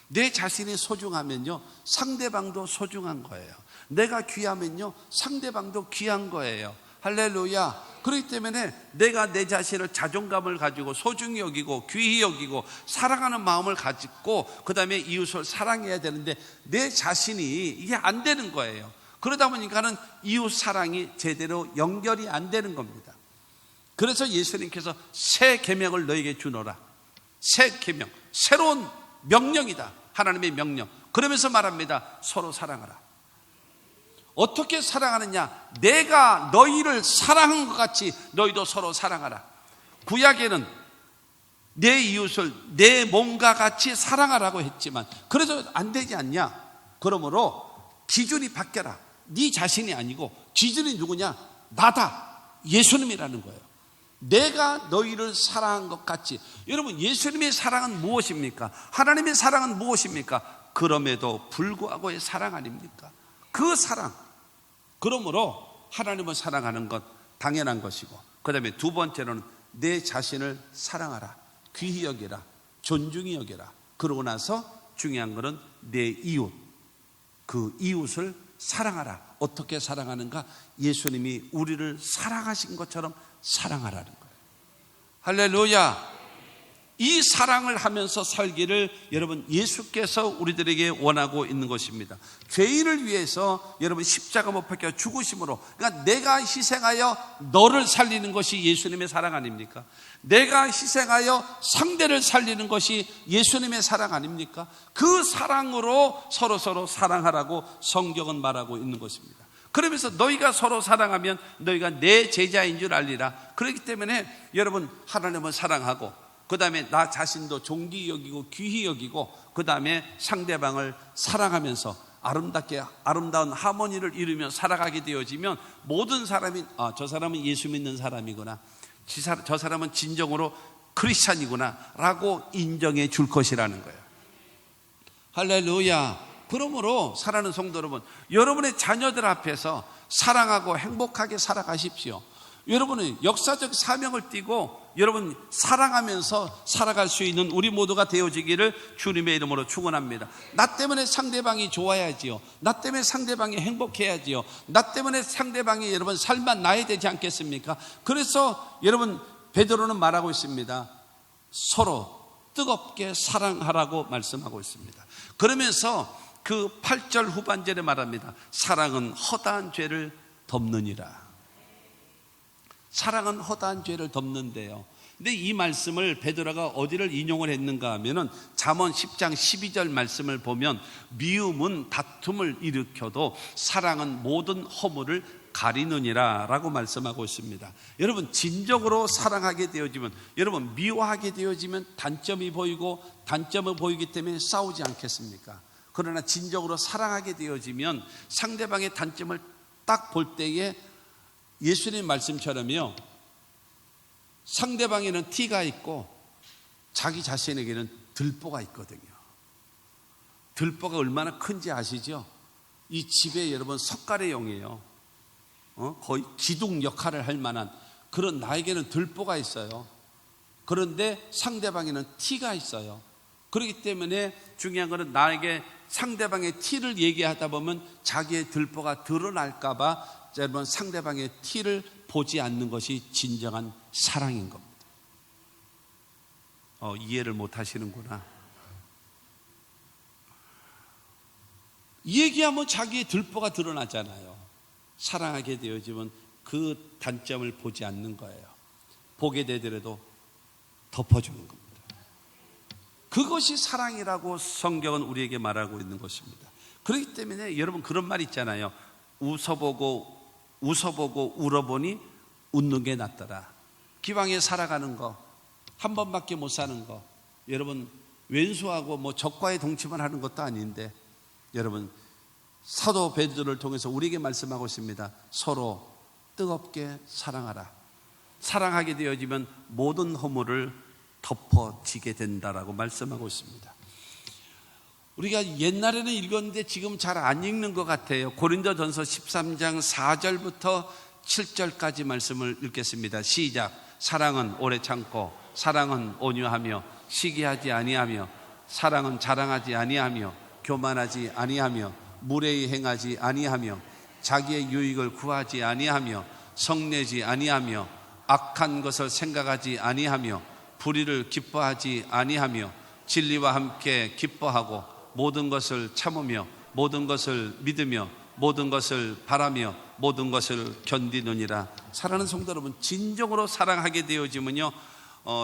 내 자신이 소중하면요, 상대방도 소중한 거예요. 내가 귀하면요, 상대방도 귀한 거예요. 할렐루야. 그렇기 때문에 내가 내 자신을 자존감을 가지고 소중히 여기고 귀히 여기고 사랑하는 마음을 가지고 그 다음에 이웃을 사랑해야 되는데 내 자신이 이게 안 되는 거예요. 그러다 보니까는 이웃 사랑이 제대로 연결이 안 되는 겁니다. 그래서 예수님께서 새 계명을 너에게 주노라. 새 계명, 새로운 명령이다. 하나님의 명령. 그러면서 말합니다. 서로 사랑하라. 어떻게 사랑하느냐? 내가 너희를 사랑한 것 같이 너희도 서로 사랑하라. 구약에는 내 이웃을 내 몸과 같이 사랑하라고 했지만 그래도 안 되지 않냐? 그러므로 기준이 바뀌어라. 네 자신이 아니고 기준이 누구냐? 나다. 예수님이라는 거예요. 내가 너희를 사랑한 것 같이. 여러분, 예수님의 사랑은 무엇입니까? 하나님의 사랑은 무엇입니까? 그럼에도 불구하고의 사랑 아닙니까? 그 사랑. 그러므로 하나님을 사랑하는 것 당연한 것이고, 그 다음에 두 번째로는 내 자신을 사랑하라. 귀히 여기라. 존중히 여기라. 그러고 나서 중요한 것은 내 이웃, 그 이웃을 사랑하라. 어떻게 사랑하는가? 예수님이 우리를 사랑하신 것처럼 사랑하라는 거예요. 할렐루야. 이 사랑을 하면서 살기를 여러분 예수께서 우리들에게 원하고 있는 것입니다. 죄인을 위해서 여러분 십자가 못 박혀 죽으심으로, 그러니까 내가 희생하여 너를 살리는 것이 예수님의 사랑 아닙니까? 내가 희생하여 상대를 살리는 것이 예수님의 사랑 아닙니까? 그 사랑으로 서로 사랑하라고 성경은 말하고 있는 것입니다. 그러면서 너희가 서로 사랑하면 너희가 내 제자인 줄 알리라. 그렇기 때문에 여러분 하나님을 사랑하고 그 다음에 나 자신도 존귀히 여기고 귀히 여기고 그 다음에 상대방을 사랑하면서 아름다운 하모니를 이루며 살아가게 되어지면 모든 사람이 저 사람은 예수 믿는 사람이구나, 저 사람은 진정으로 크리스찬이구나 라고 인정해 줄 것이라는 거예요. 할렐루야. 그러므로 사랑하는 성도 여러분, 여러분의 자녀들 앞에서 사랑하고 행복하게 살아가십시오. 여러분의 역사적 사명을 띠고 여러분 사랑하면서 살아갈 수 있는 우리 모두가 되어지기를 주님의 이름으로 축원합니다. 나 때문에 상대방이 좋아야지요. 나 때문에 상대방이 행복해야지요. 나 때문에 상대방이 여러분 살만 나야 되지 않겠습니까? 그래서 여러분 베드로는 말하고 있습니다. 서로 뜨겁게 사랑하라고 말씀하고 있습니다. 그러면서 그 8절 후반절에 말합니다. 사랑은 허다한 죄를 덮느니라. 사랑은 허다한 죄를 덮는데요. 근데 이 말씀을 베드로가 어디를 인용을 했는가 하면은 잠언 10장 12절 말씀을 보면 미움은 다툼을 일으켜도 사랑은 모든 허물을 가리느니라 라고 말씀하고 있습니다. 여러분 진정으로 사랑하게 되어지면, 여러분 미워하게 되어지면 단점이 보이고 단점이 보이기 때문에 싸우지 않겠습니까? 그러나 진정으로 사랑하게 되어지면 상대방의 단점을 딱 볼 때에 예수님 말씀처럼요, 상대방에는 티가 있고 자기 자신에게는 들보가 있거든요. 들보가 얼마나 큰지 아시죠? 이 집에 여러분 석가래 용이에요. 거의 기둥 역할을 할 만한 그런 나에게는 들보가 있어요. 그런데 상대방에는 티가 있어요. 그렇기 때문에 중요한 것은 나에게 상대방의 티를 얘기하다 보면 자기의 들보가 드러날까 봐 여러분 상대방의 티를 보지 않는 것이 진정한 사랑인 겁니다. 이해를 못 하시는구나. 얘기하면 자기의 들보가 드러나잖아요. 사랑하게 되어지면 그 단점을 보지 않는 거예요. 보게 되더라도 덮어주는 겁니다. 그것이 사랑이라고 성경은 우리에게 말하고 있는 것입니다. 그렇기 때문에 여러분 그런 말 있잖아요. 웃어보고 울어보니 웃는 게 낫더라. 기왕에 살아가는 거 한 번밖에 못 사는 거, 여러분 왼수하고 뭐 적과의 동침을 하는 것도 아닌데, 여러분 사도 베드로를 통해서 우리에게 말씀하고 있습니다. 서로 뜨겁게 사랑하라. 사랑하게 되어지면 모든 허물을 덮어지게 된다라고 말씀하고 있습니다. 우리가 옛날에는 읽었는데 지금 잘 안 읽는 것 같아요. 고린도전서 13장 4절부터 7절까지 말씀을 읽겠습니다. 시작. 사랑은 오래 참고, 사랑은 온유하며, 시기하지 아니하며, 사랑은 자랑하지 아니하며, 교만하지 아니하며, 무례히 행하지 아니하며, 자기의 유익을 구하지 아니하며, 성내지 아니하며, 악한 것을 생각하지 아니하며, 불의를 기뻐하지 아니하며, 진리와 함께 기뻐하고, 모든 것을 참으며, 모든 것을 믿으며, 모든 것을 바라며, 모든 것을 견디느니라. 사랑하는 성도 여러분, 진정으로 사랑하게 되어지면요,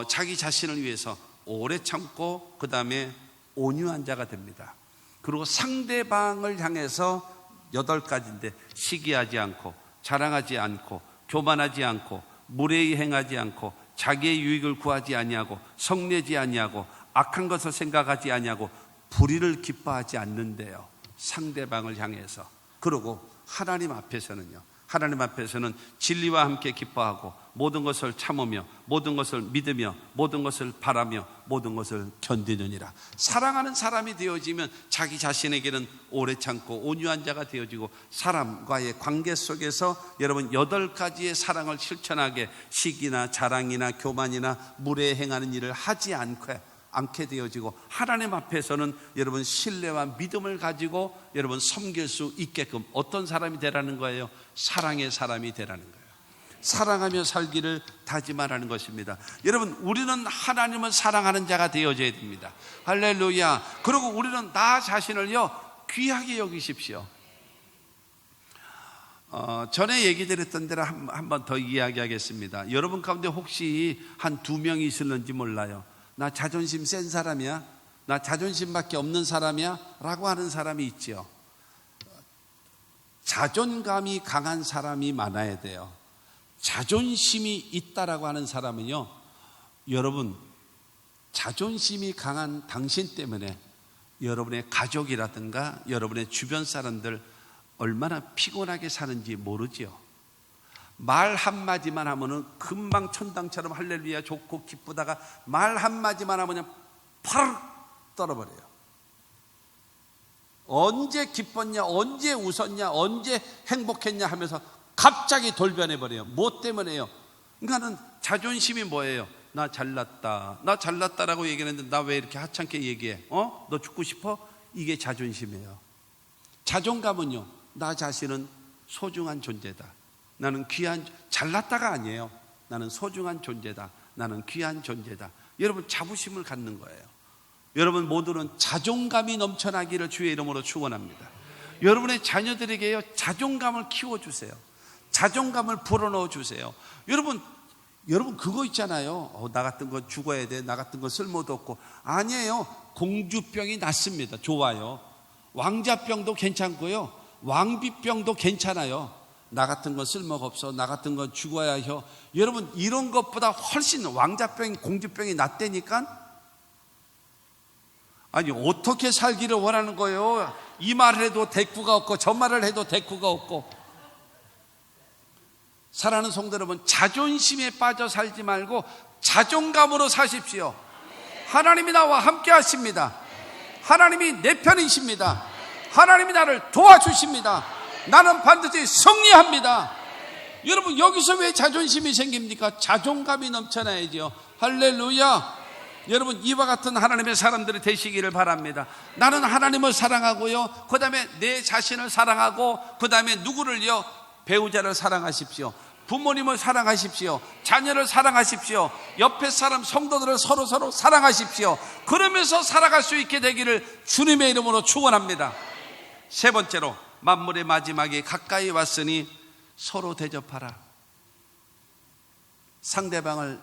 자기 자신을 위해서 오래 참고 그 다음에 온유한 자가 됩니다. 그리고 상대방을 향해서 8가지인데, 시기하지 않고, 자랑하지 않고, 교만하지 않고, 무례히 행하지 않고, 자기의 유익을 구하지 아니하고, 성내지 아니하고, 악한 것을 생각하지 아니하고, 불의를 기뻐하지 않는데요. 상대방을 향해서. 그리고 하나님 앞에서는요, 하나님 앞에서는 진리와 함께 기뻐하고, 모든 것을 참으며, 모든 것을 믿으며, 모든 것을 바라며, 모든 것을 견디느니라. 사랑하는 사람이 되어지면 자기 자신에게는 오래 참고 온유한 자가 되어지고, 사람과의 관계 속에서 여러분 8가지의 사랑을 실천하게, 시기나 자랑이나 교만이나 무례 행하는 일을 하지 않게 되어지고, 하나님 앞에서는 여러분 신뢰와 믿음을 가지고 여러분 섬길 수 있게끔 어떤 사람이 되라는 거예요? 사랑의 사람이 되라는 거예요. 사랑하며 살기를 다짐하라는 것입니다. 여러분 우리는 하나님을 사랑하는 자가 되어져야 됩니다. 할렐루야. 그리고 우리는 나 자신을요 귀하게 여기십시오. 전에 얘기 드렸던 대로 한 번 더 이야기하겠습니다. 여러분 가운데 혹시 한 2명이 있을는지 몰라요. 나 자존심 센 사람이야? 나 자존심밖에 없는 사람이야? 라고 하는 사람이 있죠. 자존감이 강한 사람이 많아야 돼요. 자존심이 있다라고 하는 사람은요, 여러분 자존심이 강한 당신 때문에 여러분의 가족이라든가 여러분의 주변 사람들 얼마나 피곤하게 사는지 모르죠. 말 한마디만 하면은 금방 천당처럼 할렐루야 좋고 기쁘다가 말 한마디만 하면 그냥 팍 떨어버려요. 언제 기뻤냐, 언제 웃었냐, 언제 행복했냐 하면서 갑자기 돌변해버려요. 뭐 때문에요? 그러니까는 자존심이 뭐예요? 나 잘났다, 나 잘났다라고 얘기했는데 나 왜 이렇게 하찮게 얘기해? 너 죽고 싶어? 이게 자존심이에요. 자존감은요, 나 자신은 소중한 존재다, 나는 귀한, 잘났다가 아니에요. 나는 소중한 존재다, 나는 귀한 존재다. 여러분, 자부심을 갖는 거예요. 여러분 모두는 자존감이 넘쳐나기를 주의 이름으로 축원합니다. 여러분의 자녀들에게요, 자존감을 키워주세요. 자존감을 불어넣어 주세요. 여러분 그거 있잖아요. 나 같은 건 죽어야 돼, 나 같은 건 쓸모도 없고. 아니에요. 공주병이 낫습니다. 좋아요. 왕자병도 괜찮고요, 왕비병도 괜찮아요. 나 같은 건 쓸모가 없어, 나 같은 건 죽어야 해. 여러분, 이런 것보다 훨씬 왕자병이, 공주병이 낫다니까. 아니, 어떻게 살기를 원하는 거예요? 이 말을 해도 대꾸가 없고 저 말을 해도 대꾸가 없고. 사랑하는 성도 여러분, 자존심에 빠져 살지 말고 자존감으로 사십시오. 하나님이 나와 함께 하십니다. 하나님이 내 편이십니다. 하나님이 나를 도와주십니다. 나는 반드시 승리합니다. 여러분, 여기서 왜 자존심이 생깁니까? 자존감이 넘쳐나야죠. 할렐루야. 여러분, 이와 같은 하나님의 사람들이 되시기를 바랍니다. 나는 하나님을 사랑하고요, 그 다음에 내 자신을 사랑하고, 그 다음에 누구를요? 배우자를 사랑하십시오. 부모님을 사랑하십시오. 자녀를 사랑하십시오. 옆에 사람, 성도들을 서로 사랑하십시오. 그러면서 살아갈 수 있게 되기를 주님의 이름으로 축원합니다. 세 번째로, 만물의 마지막에 가까이 왔으니 서로 대접하라. 상대방을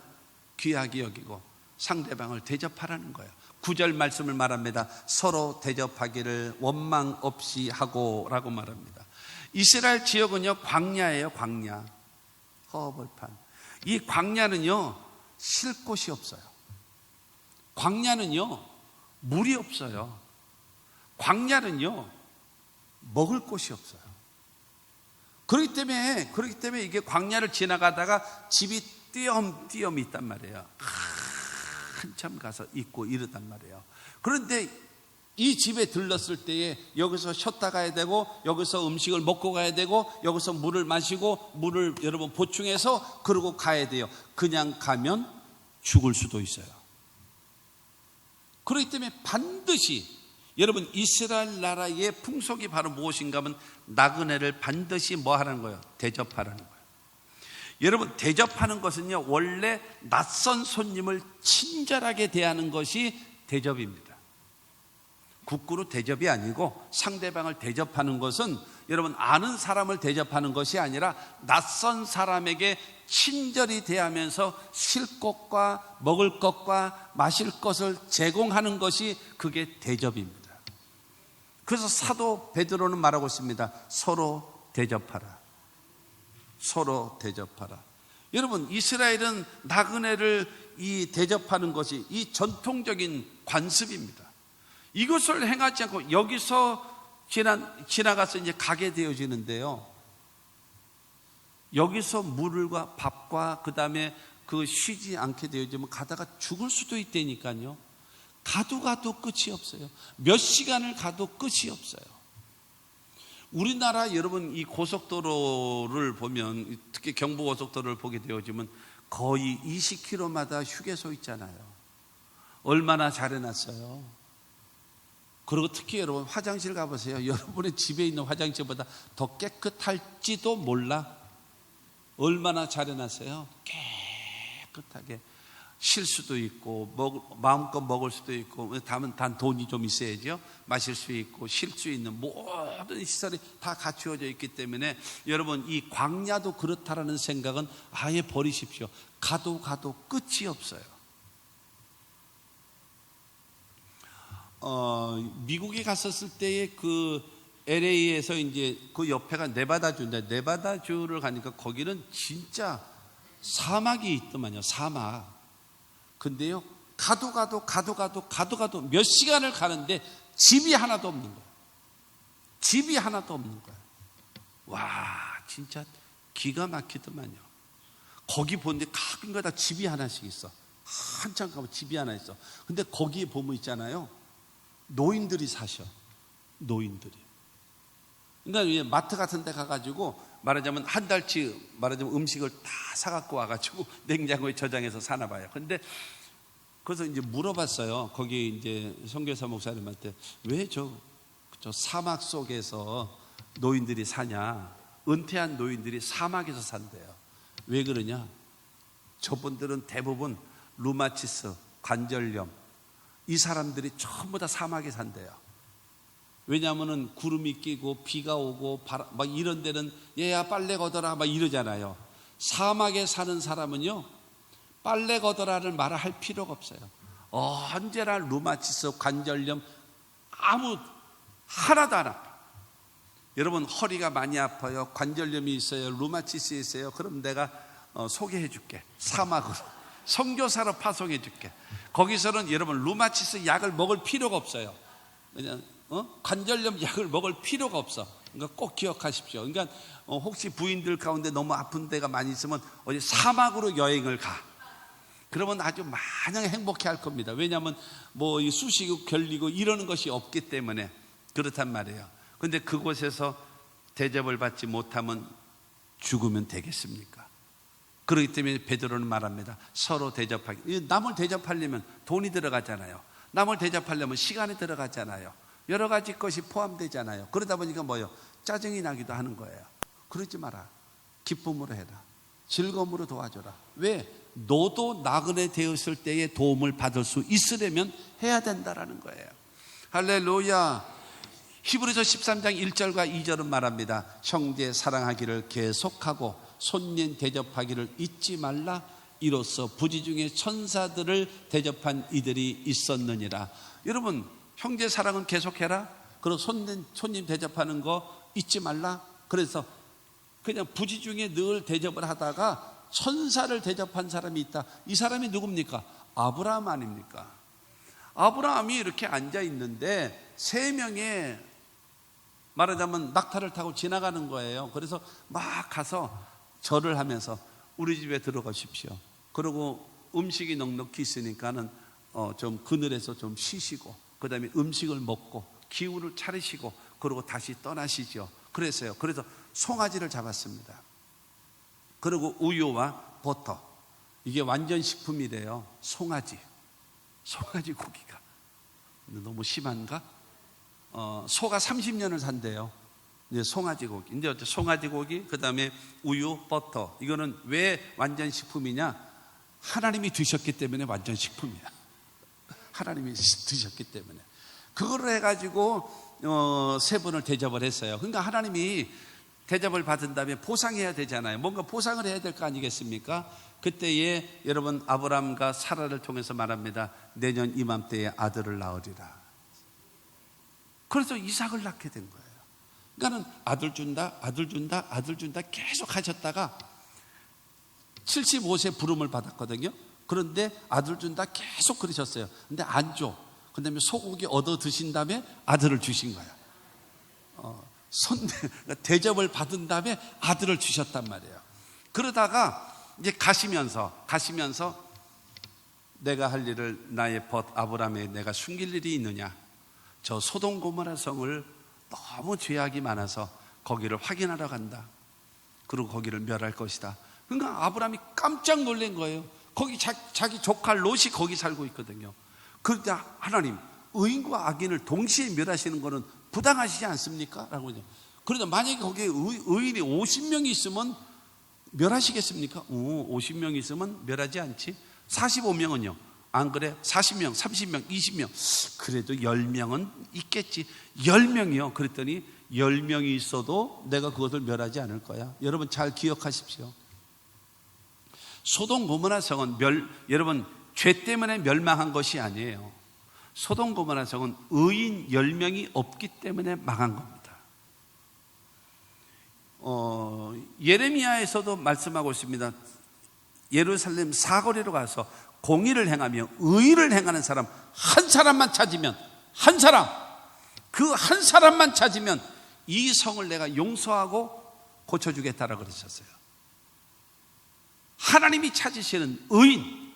귀하게 여기고 상대방을 대접하라는 거예요. 9절 말씀을 말합니다. 서로 대접하기를 원망 없이 하고 라고 말합니다. 이스라엘 지역은요, 광야예요. 광야, 허벌판. 이 광야는요, 쉴 곳이 없어요. 광야는요, 물이 없어요. 광야는요, 먹을 곳이 없어요. 그렇기 때문에 이게 광야를 지나가다가 집이 띄엄띄엄 있단 말이에요. 한참 가서 있고 이러단 말이에요. 그런데 이 집에 들렀을 때에 여기서 쉬었다 가야 되고, 여기서 음식을 먹고 가야 되고, 여기서 물을 마시고, 물을 여러분 보충해서 그러고 가야 돼요. 그냥 가면 죽을 수도 있어요. 그렇기 때문에 반드시, 여러분, 이스라엘 나라의 풍속이 바로 무엇인가 하면 나그네를 반드시 뭐 하라는 거예요? 대접하라는 거예요. 여러분, 대접하는 것은요, 원래 낯선 손님을 친절하게 대하는 것이 대접입니다. 국구로 대접이 아니고, 상대방을 대접하는 것은 여러분 아는 사람을 대접하는 것이 아니라 낯선 사람에게 친절히 대하면서 쉴 것과 먹을 것과 마실 것을 제공하는 것이, 그게 대접입니다. 그래서 사도 베드로는 말하고 있습니다. 서로 대접하라. 서로 대접하라. 여러분, 이스라엘은 나그네를 대접하는 것이 이 전통적인 관습입니다. 이것을 행하지 않고 여기서 지나가서 이제 가게 되어지는데요, 여기서 물과 밥과 그 다음에 그 쉬지 않게 되어지면 가다가 죽을 수도 있다니까요. 가도 끝이 없어요. 몇 시간을 가도 끝이 없어요. 우리나라 여러분, 이 고속도로를 보면, 특히 경부고속도로를 보게 되어지면 거의 20km마다 휴게소 있잖아요. 얼마나 잘 해놨어요. 그리고 특히 여러분, 화장실 가보세요. 여러분의 집에 있는 화장실보다 더 깨끗할지도 몰라. 얼마나 잘 해놨어요. 깨끗하게 쉴 수도 있고, 마음껏 먹을 수도 있고, 단 돈이 좀 있어야죠. 마실 수 있고 쉴 수 있는 모든 시설이 다 갖추어져 있기 때문에 여러분, 이 광야도 그렇다라는 생각은 아예 버리십시오. 가도 끝이 없어요. 미국에 갔었을 때에 그 LA에서 이제 그 옆에가 네바다주인데, 네바다주를 가니까 거기는 진짜 사막이 있더만요. 사막. 근데요, 가도 몇 시간을 가는데 집이 하나도 없는 거예요. 집이 하나도 없는 거예요. 와, 진짜 기가 막히더만요. 거기 보는데 가끔가다 집이 하나씩 있어. 한참 가면 집이 하나 있어. 근데 거기에 보면 있잖아요, 노인들이 사셔. 노인들이. 그러니까 마트 같은 데 가가지고 말하자면 한 달치 말하자면 음식을 다 사갖고 와가지고 냉장고에 저장해서 사나 봐요. 근데 그래서 이제 물어봤어요. 거기 이제 선교사 목사님한테 왜 저 사막 속에서 노인들이 사냐? 은퇴한 노인들이 사막에서 산대요. 왜 그러냐? 저분들은 대부분 루마티스, 관절염, 이 사람들이 전부 다 사막에 산대요. 왜냐하면은 구름이 끼고 비가 오고 막 이런 데는 얘야 빨래 걷어라 막 이러잖아요. 사막에 사는 사람은요 빨래 걷어라를 말을 할 필요가 없어요. 언제나 루마티스, 관절염 하나도 안 아파요. 여러분 허리가 많이 아파요, 관절염이 있어요, 루마티스 있어요. 그럼 내가 소개해 줄게. 사막으로 선교사로 파송해 줄게. 거기서는 여러분 루마티스 약을 먹을 필요가 없어요. 그냥 관절염 약을 먹을 필요가 없어. 그러니까 꼭 기억하십시오. 그러니까 혹시 부인들 가운데 너무 아픈 데가 많이 있으면 어디 사막으로 여행을 가. 그러면 아주 마냥 행복해 할 겁니다. 왜냐하면 뭐 쑤시고 결리고 이러는 것이 없기 때문에 그렇단 말이에요. 그런데 그곳에서 대접을 받지 못하면 죽으면 되겠습니까? 그렇기 때문에 베드로는 말합니다. 서로 대접하기. 남을 대접하려면 돈이 들어가잖아요. 남을 대접하려면 시간이 들어가잖아요. 여러 가지 것이 포함되잖아요. 그러다 보니까 뭐예요? 짜증이 나기도 하는 거예요. 그러지 마라. 기쁨으로 해라. 즐거움으로 도와줘라. 왜? 너도 나그네 되었을 때의 도움을 받을 수 있으려면 해야 된다라는 거예요. 할렐루야. 히브리서 13장 1절과 2절은 말합니다. 형제 사랑하기를 계속하고 손님 대접하기를 잊지 말라. 이로써 부지 중에 천사들을 대접한 이들이 있었느니라. 여러분 형제 사랑은 계속해라. 그리고 손님 대접하는 거 잊지 말라. 그래서 그냥 부지 중에 늘 대접을 하다가 천사를 대접한 사람이 있다. 이 사람이 누굽니까? 아브라함 아닙니까? 아브라함이 이렇게 앉아 있는데 3명의 말하자면 낙타를 타고 지나가는 거예요. 그래서 막 가서 절을 하면서 우리 집에 들어가십시오. 그리고 음식이 넉넉히 있으니까는 좀 그늘에서 좀 쉬시고 그 다음에 음식을 먹고 기운을 차리시고 그리고 다시 떠나시죠. 그래서 송아지를 잡았습니다. 그리고 우유와 버터, 이게 완전 식품이래요. 송아지 고기가 너무 심한가? 소가 30년을 산대요. 이제 송아지 고기. 이제 송아지 고기, 그 다음에 우유, 버터. 이거는 왜 완전 식품이냐? 하나님이 드셨기 때문에 완전 식품이야. 하나님이 드셨기 때문에. 그걸 해가지고 3분을 대접을 했어요. 그러니까 하나님이 대접을 받은 다음에 보상해야 되잖아요. 뭔가 보상을 해야 될 거 아니겠습니까? 그때에 여러분 아브라함과 사라를 통해서 말합니다. 내년 이맘때에 아들을 낳으리라. 그래서 이삭을 낳게 된 거예요. 그러니까는 아들 준다 계속 하셨다가 75세 부름을 받았거든요. 그런데 아들 준다 계속 그러셨어요. 근데 안 줘. 그 다음에 소고기 얻어 드신 다음에 아들을 주신 거야. 대접을 받은 다음에 아들을 주셨단 말이에요. 그러다가 이제 가시면서 내가 할 일을 나의 벗 아브라함에 내가 숨길 일이 있느냐? 저 소돔 고모라 성을 너무 죄악이 많아서 거기를 확인하러 간다. 그리고 거기를 멸할 것이다. 그러니까 아브라함이 깜짝 놀란 거예요. 거기 자기 조카 롯이 거기 살고 있거든요. 그런데 하나님, 의인과 악인을 동시에 멸하시는 것은 부당하시지 않습니까? 라고. 그런데 만약에 거기에 의인이 50명이 있으면 멸하시겠습니까? 50명이 있으면 멸하지 않지. 45명은요? 안 그래? 40명, 30명, 20명. 그래도 10명은 있겠지. 10명이요. 그랬더니 10명이 있어도 내가 그것을 멸하지 않을 거야. 여러분 잘 기억하십시오. 소돔 고모라 성은 여러분 죄 때문에 멸망한 것이 아니에요. 소돔 고모라 성은 의인 10명이 없기 때문에 망한 겁니다. 예레미야에서도 말씀하고 있습니다. 예루살렘 사거리로 가서 공의를 행하며 의를 행하는 사람 한 사람만 찾으면, 그 한 사람만 찾으면 이 성을 내가 용서하고 고쳐주겠다라고 그러셨어요. 하나님이 찾으시는 의인,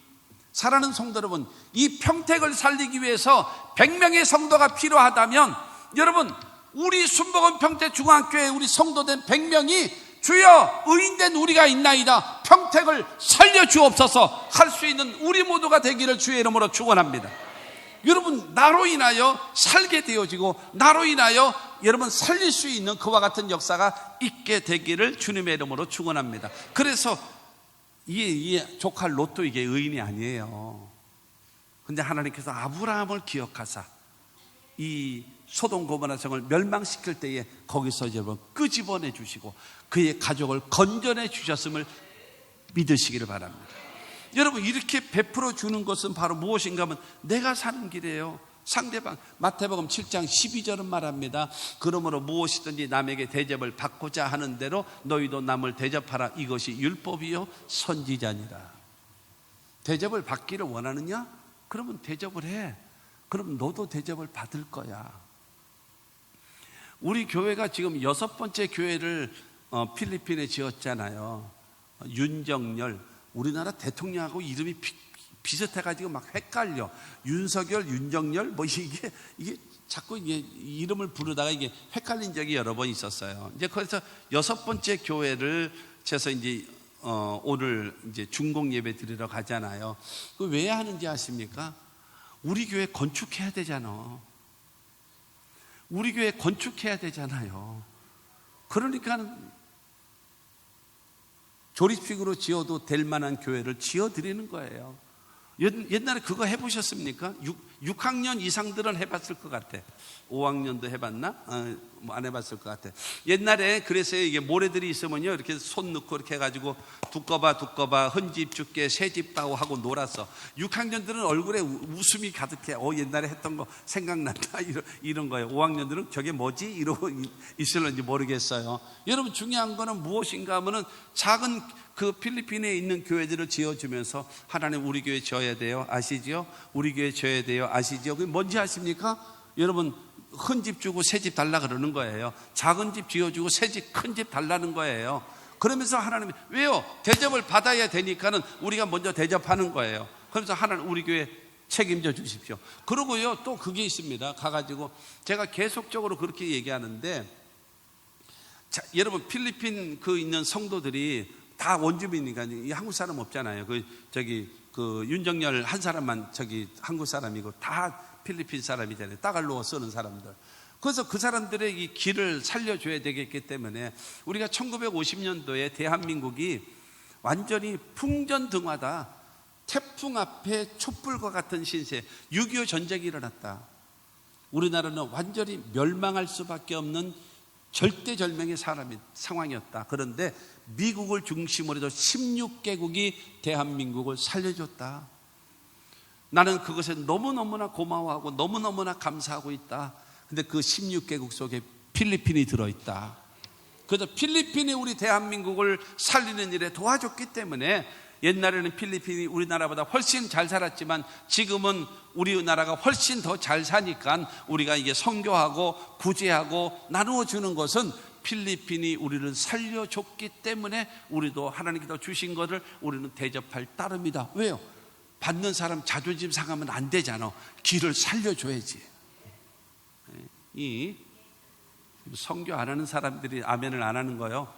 사랑하는 성도 여러분, 이 평택을 살리기 위해서 100명의 성도가 필요하다면 여러분, 우리 순복음 평택중앙교회 우리 성도된 100명이 주여 의인된 우리가 있나이다 평택을 살려주옵소서 할 수 있는 우리 모두가 되기를 주의 이름으로 축원합니다. 여러분, 나로 인하여 살게 되어지고 나로 인하여 여러분 살릴 수 있는 그와 같은 역사가 있게 되기를 주님의 이름으로 축원합니다. 그래서 이 조카 롯도 이게 의인이 아니에요. 근데 하나님께서 아브라함을 기억하사 이 소돔 고모라 성을 멸망시킬 때에 거기서 여러분 끄집어내 주시고 그의 가족을 건져내 주셨음을 믿으시기를 바랍니다. 여러분, 이렇게 베풀어 주는 것은 바로 무엇인가 하면 내가 사는 길이에요. 상대방, 마태복음 7장 12절은 말합니다. 그러므로 무엇이든지 남에게 대접을 받고자 하는 대로 너희도 남을 대접하라. 이것이 율법이요 선지자니라. 대접을 받기를 원하느냐? 그러면 대접을 해. 그럼 너도 대접을 받을 거야. 우리 교회가 지금 6번째 교회를 필리핀에 지었잖아요. 윤정열, 우리나라 대통령하고 이름이 비슷해가지고 막 헷갈려. 윤석열, 윤정열, 뭐 이게 자꾸 이게 이름을 부르다가 이게 헷갈린 적이 여러 번 있었어요. 이제 그래서 6번째 교회를 쳐서 이제 오늘 이제 중공 예배 드리러 가잖아요. 그 왜 하는지 아십니까? 우리 교회 건축해야 되잖아. 우리 교회 건축해야 되잖아요. 그러니까 조립식으로 지어도 될 만한 교회를 지어드리는 거예요. 옛날에 그거 해보셨습니까? 6학년 이상들은 해봤을 것 같아. 5학년도 해봤나? 뭐 안 해봤을 것 같아. 옛날에 그래서 이게 모래들이 있으면요, 이렇게 손 넣고 이렇게 해가지고 두꺼봐 헌집 줄게 새집 따고 하고 놀았어. 6학년들은 얼굴에 웃음이 가득해. 옛날에 했던 거 생각난다 이런 거예요. 5학년들은 저게 뭐지? 이러고 있을런지 모르겠어요. 여러분, 중요한 거는 무엇인가 하면은 작은 그 필리핀에 있는 교회들을 지어주면서 하나님 우리 교회 지어야 돼요 아시지요? 우리 교회 지어야 돼요 아시지요? 그게 뭔지 아십니까? 여러분, 큰 집 주고 새 집 달라 그러는 거예요. 작은 집 지어주고 새 집, 큰 집 달라는 거예요. 그러면서 하나님이 왜요? 대접을 받아야 되니까는 우리가 먼저 대접하는 거예요. 그래서 하나님 우리 교회 책임져 주십시오. 그러고요, 또 그게 있습니다. 가가지고 제가 계속적으로 그렇게 얘기하는데, 자, 여러분, 필리핀 그 있는 성도들이 다 원주민이니까 이 한국 사람 없잖아요. 그 윤정열 한 사람만 한국 사람이고 다 필리핀 사람이잖아요. 따갈로어 쓰는 사람들. 그래서 그 사람들의 이 길을 살려줘야 되겠기 때문에 우리가 1950년도에 대한민국이 완전히 풍전등화다. 태풍 앞에 촛불과 같은 신세. 6.25 전쟁이 일어났다. 우리나라는 완전히 멸망할 수밖에 없는 절대절명의 상황이었다. 그런데 미국을 중심으로 해서 16개국이 대한민국을 살려줬다. 나는 그것에 너무너무나 고마워하고 너무너무나 감사하고 있다. 근데 그 16개국 속에 필리핀이 들어있다. 그래서 필리핀이 우리 대한민국을 살리는 일에 도와줬기 때문에 옛날에는 필리핀이 우리나라보다 훨씬 잘 살았지만 지금은 우리나라가 훨씬 더 잘 사니까 우리가 이게 선교하고 구제하고 나누어 주는 것은 필리핀이 우리를 살려줬기 때문에 우리도 하나님께서 주신 것을 우리는 대접할 따름이다. 왜요? 받는 사람 자존심 상하면 안 되잖아. 길을 살려줘야지. 이 선교 안 하는 사람들이 아멘을 안 하는 거요.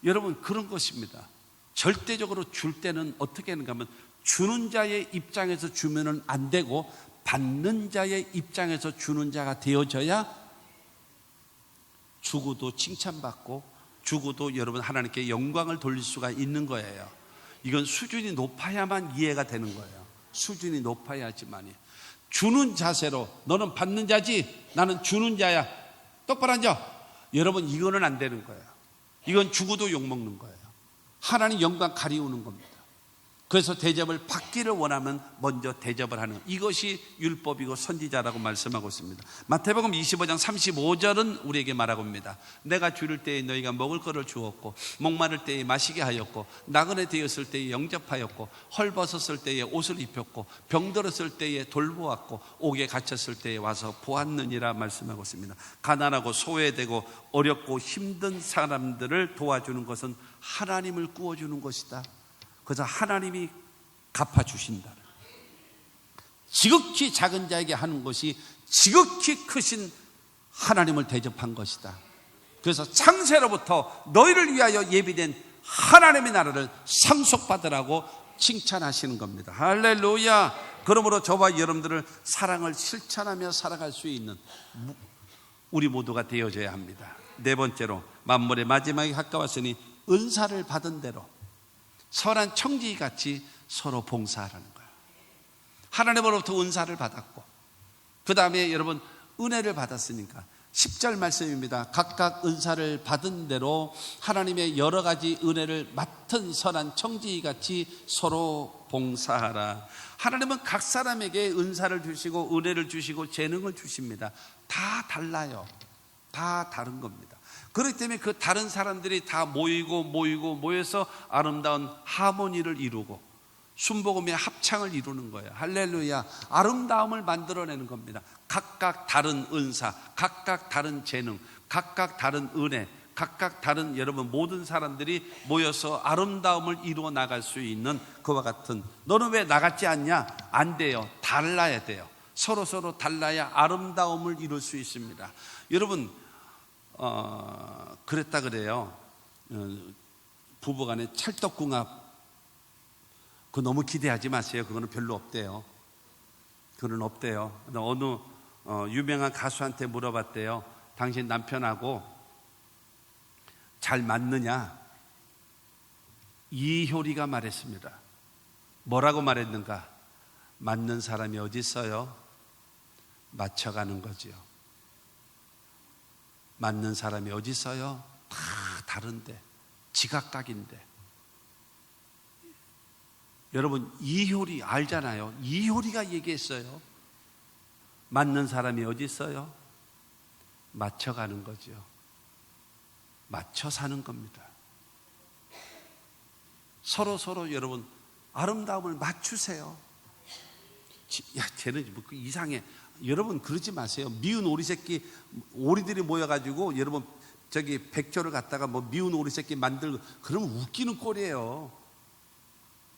여러분, 그런 것입니다. 절대적으로 줄 때는 어떻게 하는가 하면 주는 자의 입장에서 주면은 안 되고 받는 자의 입장에서 주는 자가 되어져야 주고도 칭찬받고 주고도 여러분 하나님께 영광을 돌릴 수가 있는 거예요. 이건 수준이 높아야만 이해가 되는 거예요. 수준이 높아야지만이. 주는 자세로 너는 받는 자지 나는 주는 자야. 똑바로 앉아. 여러분, 이거는 안 되는 거예요. 이건 주고도 욕먹는 거예요. 하나님 영광 가리우는 겁니다. 그래서 대접을 받기를 원하면 먼저 대접을 하는, 이것이 율법이고 선지자라고 말씀하고 있습니다. 마태복음 25장 35절은 우리에게 말하고 있습니다. 내가 줄일 때에 너희가 먹을 것을 주었고 목마를 때에 마시게 하였고 나그네 되었을 때에 영접하였고 헐벗었을 때에 옷을 입혔고 병들었을 때에 돌보았고 옥에 갇혔을 때에 와서 보았느니라 말씀하고 있습니다. 가난하고 소외되고 어렵고 힘든 사람들을 도와주는 것은 하나님을 구워주는 것이다. 그래서 하나님이 갚아주신다. 지극히 작은 자에게 하는 것이 지극히 크신 하나님을 대접한 것이다. 그래서 창세로부터 너희를 위하여 예비된 하나님의 나라를 상속받으라고 칭찬하시는 겁니다. 할렐루야. 그러므로 저와 여러분들을 사랑을 실천하며 살아갈 수 있는 우리 모두가 되어져야 합니다. 네 번째로, 만물의 마지막에 가까웠으니 은사를 받은 대로 선한 청지기같이 서로 봉사하라는 거예요. 하나님으로부터 은사를 받았고, 그 다음에 여러분 은혜를 받았으니까 10절 말씀입니다. 각각 은사를 받은 대로 하나님의 여러 가지 은혜를 맡은 선한 청지기같이 서로 봉사하라. 하나님은 각 사람에게 은사를 주시고 은혜를 주시고 재능을 주십니다. 다 달라요. 다 다른 겁니다. 그렇기 때문에 그 다른 사람들이 다 모여서 아름다운 하모니를 이루고 순복음의 합창을 이루는 거예요. 할렐루야. 아름다움을 만들어내는 겁니다. 각각 다른 은사, 각각 다른 재능, 각각 다른 은혜, 각각 다른 여러분 모든 사람들이 모여서 아름다움을 이루어 나갈 수 있는 그와 같은, 너는 왜 나같지 않냐? 안 돼요. 달라야 돼요. 서로 달라야 아름다움을 이룰 수 있습니다. 여러분 그랬다 그래요. 부부간에 찰떡궁합, 그거 너무 기대하지 마세요. 그거는 별로 없대요. 그건 없대요. 어느 유명한 가수한테 물어봤대요. 당신 남편하고 잘 맞느냐? 이효리가 말했습니다. 뭐라고 말했는가? 맞는 사람이 어디 있어요? 맞춰가는 거지요. 맞는 사람이 어디 있어요? 다 다른데, 지각각인데. 여러분 이효리 알잖아요. 이효리가 얘기했어요. 맞는 사람이 어디 있어요? 맞춰가는 거죠. 맞춰 사는 겁니다. 서로 여러분 아름다움을 맞추세요. 야, 쟤는 뭐 이상해. 여러분 그러지 마세요. 미운 오리 새끼, 오리들이 모여가지고 여러분 저기 백조를 갖다가 뭐 미운 오리 새끼 만들고 그러면 웃기는 꼴이에요.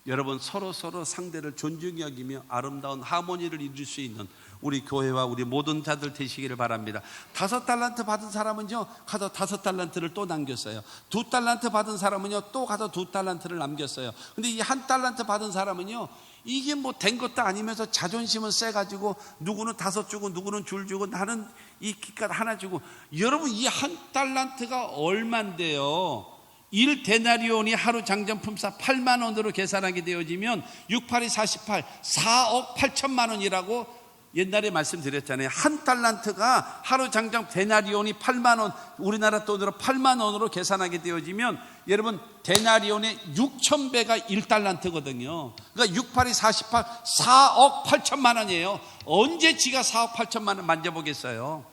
여러분 서로 상대를 존중히 여기며 아름다운 하모니를 이룰 수 있는 우리 교회와 우리 모든 자들 되시기를 바랍니다. 5달란트 받은 사람은요 가서 5달란트를 또 남겼어요. 2달란트 받은 사람은요 또 가서 2달란트를 남겼어요. 근데 이 1달란트 받은 사람은요 이게 뭐 된 것도 아니면서 자존심은 세가지고 누구는 5 주고 누구는 줄 주고 나는 이 기껏 하나 주고. 여러분 이 1달란트가 얼만데요? 1데나리온이 하루 장정품사 8만 원으로 계산하게 되어지면 6, 8이 48, 4억 8천만 원이라고 옛날에 말씀드렸잖아요. 1달란트가 하루 장정 데나리온이 8만 원, 우리나라 돈으로 8만 원으로 계산하게 되어지면 여러분 데나리온의 6,000배가 1달란트거든요. 그러니까 6, 8이 48, 4억 8천만 원이에요. 언제 지가 4억 8천만 원 만져보겠어요?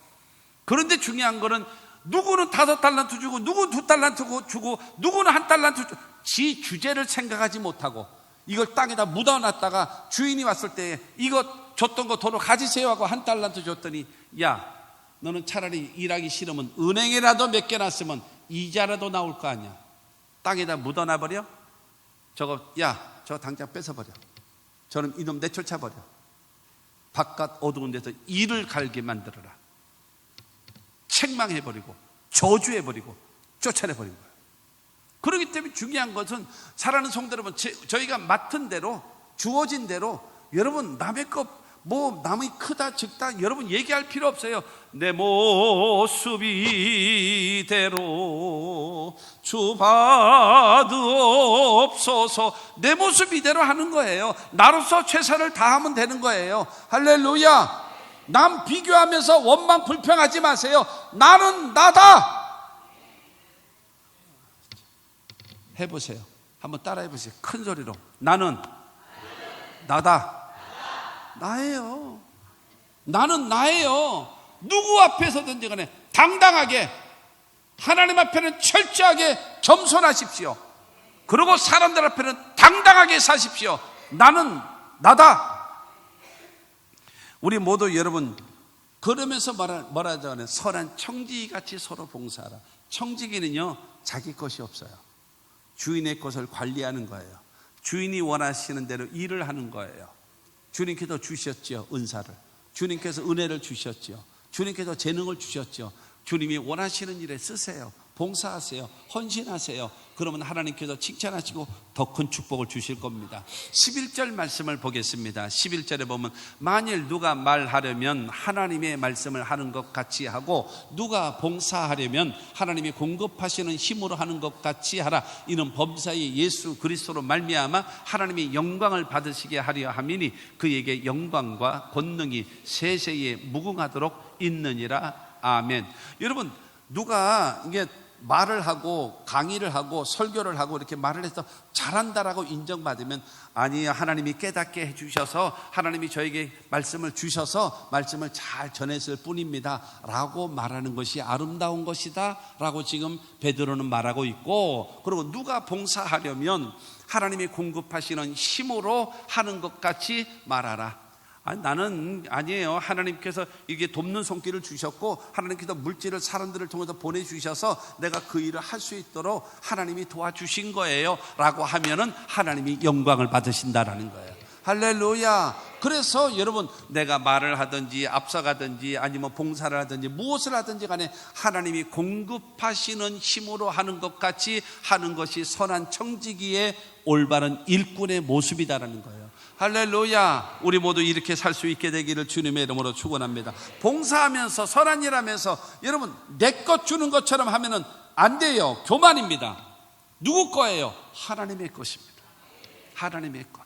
그런데 중요한 거는 누구는 5달란트 주고 누구는 2달란트 주고 누구는 1달란트 주고 지 주제를 생각하지 못하고 이걸 땅에다 묻어놨다가 주인이 왔을 때 이거 줬던 거 도로 가지세요 하고 1달란트 줬더니 야 너는 차라리 일하기 싫으면 은행에라도 몇 개 놨으면 이자라도 나올 거 아니야. 땅에다 묻어놔버려? 저거 당장 뺏어버려. 저는 이놈 내쫓아버려. 바깥 어두운 데서 이를 갈게 만들어라. 책망해버리고 저주해버리고 쫓아내버린 거예요. 그렇기 때문에 중요한 것은 사랑하는 성도 여러분, 저희가 맡은 대로 주어진 대로 여러분 남의 것 뭐 남이 크다 적다 여러분 얘기할 필요 없어요. 내 모습 이대로 주 받으옵소서. 내 모습 이대로 하는 거예요. 나로서 최선을 다하면 되는 거예요. 할렐루야. 남 비교하면서 원망 불평하지 마세요. 나는 나다. 해보세요. 한번 따라 해보세요. 큰 소리로. 나는 나다. 나예요. 나는 나예요. 누구 앞에서든지 간에 당당하게 하나님 앞에는 철저하게 겸손하십시오. 그리고 사람들 앞에는 당당하게 사십시오. 나는 나다. 우리 모두 여러분 그러면서 뭐라죠? 하는 선한 청지기같이 서로 봉사하라. 청지기는요 자기 것이 없어요. 주인의 것을 관리하는 거예요. 주인이 원하시는 대로 일을 하는 거예요. 주님께서 주셨죠 은사를. 주님께서 은혜를 주셨죠. 주님께서 재능을 주셨죠. 주님이 원하시는 일에 쓰세요. 봉사하세요. 헌신하세요. 그러면 하나님께서 칭찬하시고 더 큰 축복을 주실 겁니다. 11절 말씀을 보겠습니다. 11절에 보면 만일 누가 말하려면 하나님의 말씀을 하는 것 같이 하고 누가 봉사하려면 하나님이 공급하시는 힘으로 하는 것 같이 하라. 이는 범사에 예수 그리스도로 말미암아 하나님이 영광을 받으시게 하려 함이니 그에게 영광과 권능이 세세에 무궁하도록 있느니라. 아멘. 여러분, 누가 이게 말을 하고 강의를 하고 설교를 하고 이렇게 말을 해서 잘한다라고 인정받으면 아니, 하나님이 깨닫게 해주셔서 하나님이 저에게 말씀을 주셔서 말씀을 잘 전했을 뿐입니다 라고 말하는 것이 아름다운 것이다 라고 지금 베드로는 말하고 있고, 그리고 누가 봉사하려면 하나님이 공급하시는 힘으로 하는 것 같이 말하라. 나는 아니에요. 하나님께서 이게 돕는 손길을 주셨고 하나님께서 물질을 사람들을 통해서 보내주셔서 내가 그 일을 할 수 있도록 하나님이 도와주신 거예요 라고 하면은 하나님이 영광을 받으신다라는 거예요. 할렐루야. 그래서 여러분, 내가 말을 하든지 앞서가든지 아니면 봉사를 하든지 무엇을 하든지 간에 하나님이 공급하시는 힘으로 하는 것 같이 하는 것이 선한 청지기의 올바른 일꾼의 모습이다라는 거예요. 할렐루야. 우리 모두 이렇게 살 수 있게 되기를 주님의 이름으로 축원합니다. 봉사하면서 선한 일 하면서 여러분 내 것 주는 것처럼 하면은 안 돼요. 교만입니다. 누구 거예요? 하나님의 것입니다. 하나님의 것.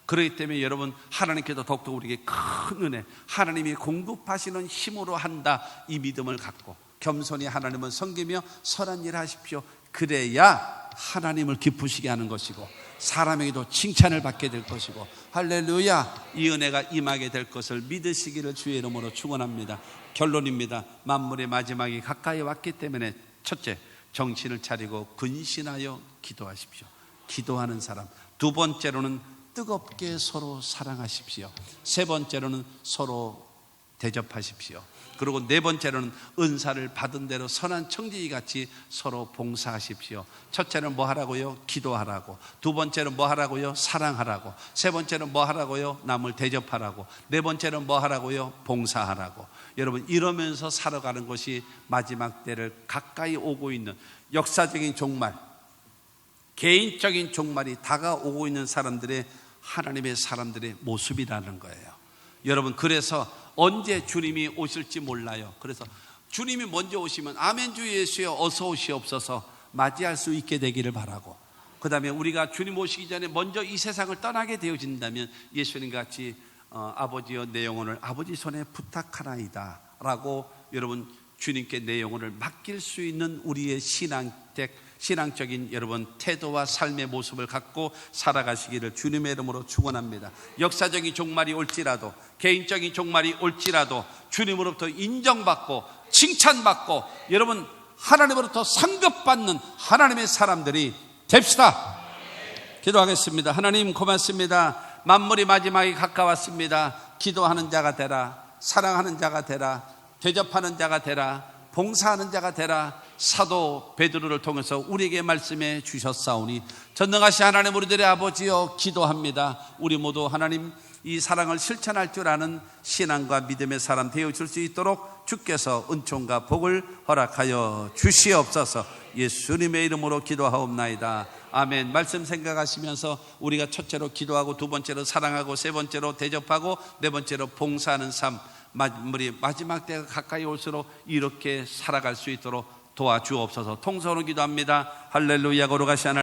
그렇기 때문에 여러분, 하나님께서 더욱더 우리에게 큰 은혜, 하나님이 공급하시는 힘으로 한다, 이 믿음을 갖고 겸손히 하나님을 섬기며 선한 일을 하십시오. 그래야 하나님을 기쁘시게 하는 것이고 사람에게도 칭찬을 받게 될 것이고, 할렐루야, 이 은혜가 임하게 될 것을 믿으시기를 주의 이름으로 축원합니다. 결론입니다. 만물의 마지막이 가까이 왔기 때문에 첫째, 정신을 차리고 근신하여 기도하십시오. 기도하는 사람. 두 번째로는 뜨겁게 서로 사랑하십시오. 세 번째로는 서로 대접하십시오. 그리고 네 번째로는 은사를 받은 대로 선한 청지기 같이 서로 봉사하십시오. 첫째는 뭐 하라고요? 기도하라고. 두 번째는 뭐 하라고요? 사랑하라고. 세 번째는 뭐 하라고요? 남을 대접하라고. 네 번째는 뭐 하라고요? 봉사하라고. 여러분, 이러면서 살아가는 것이 마지막 때를 가까이 오고 있는 역사적인 종말, 개인적인 종말이 다가오고 있는 사람들의, 하나님의 사람들의 모습이라는 거예요. 여러분, 그래서 언제 주님이 오실지 몰라요. 그래서 주님이 먼저 오시면 아멘 주 예수여 어서 오시옵소서 맞이할 수 있게 되기를 바라고, 그 다음에 우리가 주님 오시기 전에 먼저 이 세상을 떠나게 되어진다면 예수님 같이 아버지여 내 영혼을 아버지 손에 부탁하나이다 라고 여러분 주님께 내 영혼을 맡길 수 있는 우리의 신앙적인 여러분 태도와 삶의 모습을 갖고 살아가시기를 주님의 이름으로 축원합니다. 역사적인 종말이 올지라도, 개인적인 종말이 올지라도 주님으로부터 인정받고 칭찬받고 여러분 하나님으로부터 상급받는 하나님의 사람들이 됩시다. 기도하겠습니다. 하나님 고맙습니다. 만물이 마지막이 가까웠습니다. 기도하는 자가 되라, 사랑하는 자가 되라, 대접하는 자가 되라, 봉사하는 자가 되라. 사도 베드로를 통해서 우리에게 말씀해 주셨사오니 전능하신 하나님 우리들의 아버지여 기도합니다. 우리 모두 하나님 이 사랑을 실천할 줄 아는 신앙과 믿음의 사람 되어줄 수 있도록 주께서 은총과 복을 허락하여 주시옵소서. 예수님의 이름으로 기도하옵나이다. 아멘. 말씀 생각하시면서 우리가 첫째로 기도하고 두 번째로 사랑하고 세 번째로 대접하고 네 번째로 봉사하는 삶, 우리 마지막 때가 가까이 올수록 이렇게 살아갈 수 있도록 도와주옵소서. 통성으로 기도합니다. 할렐루야. 거룩하신 하나님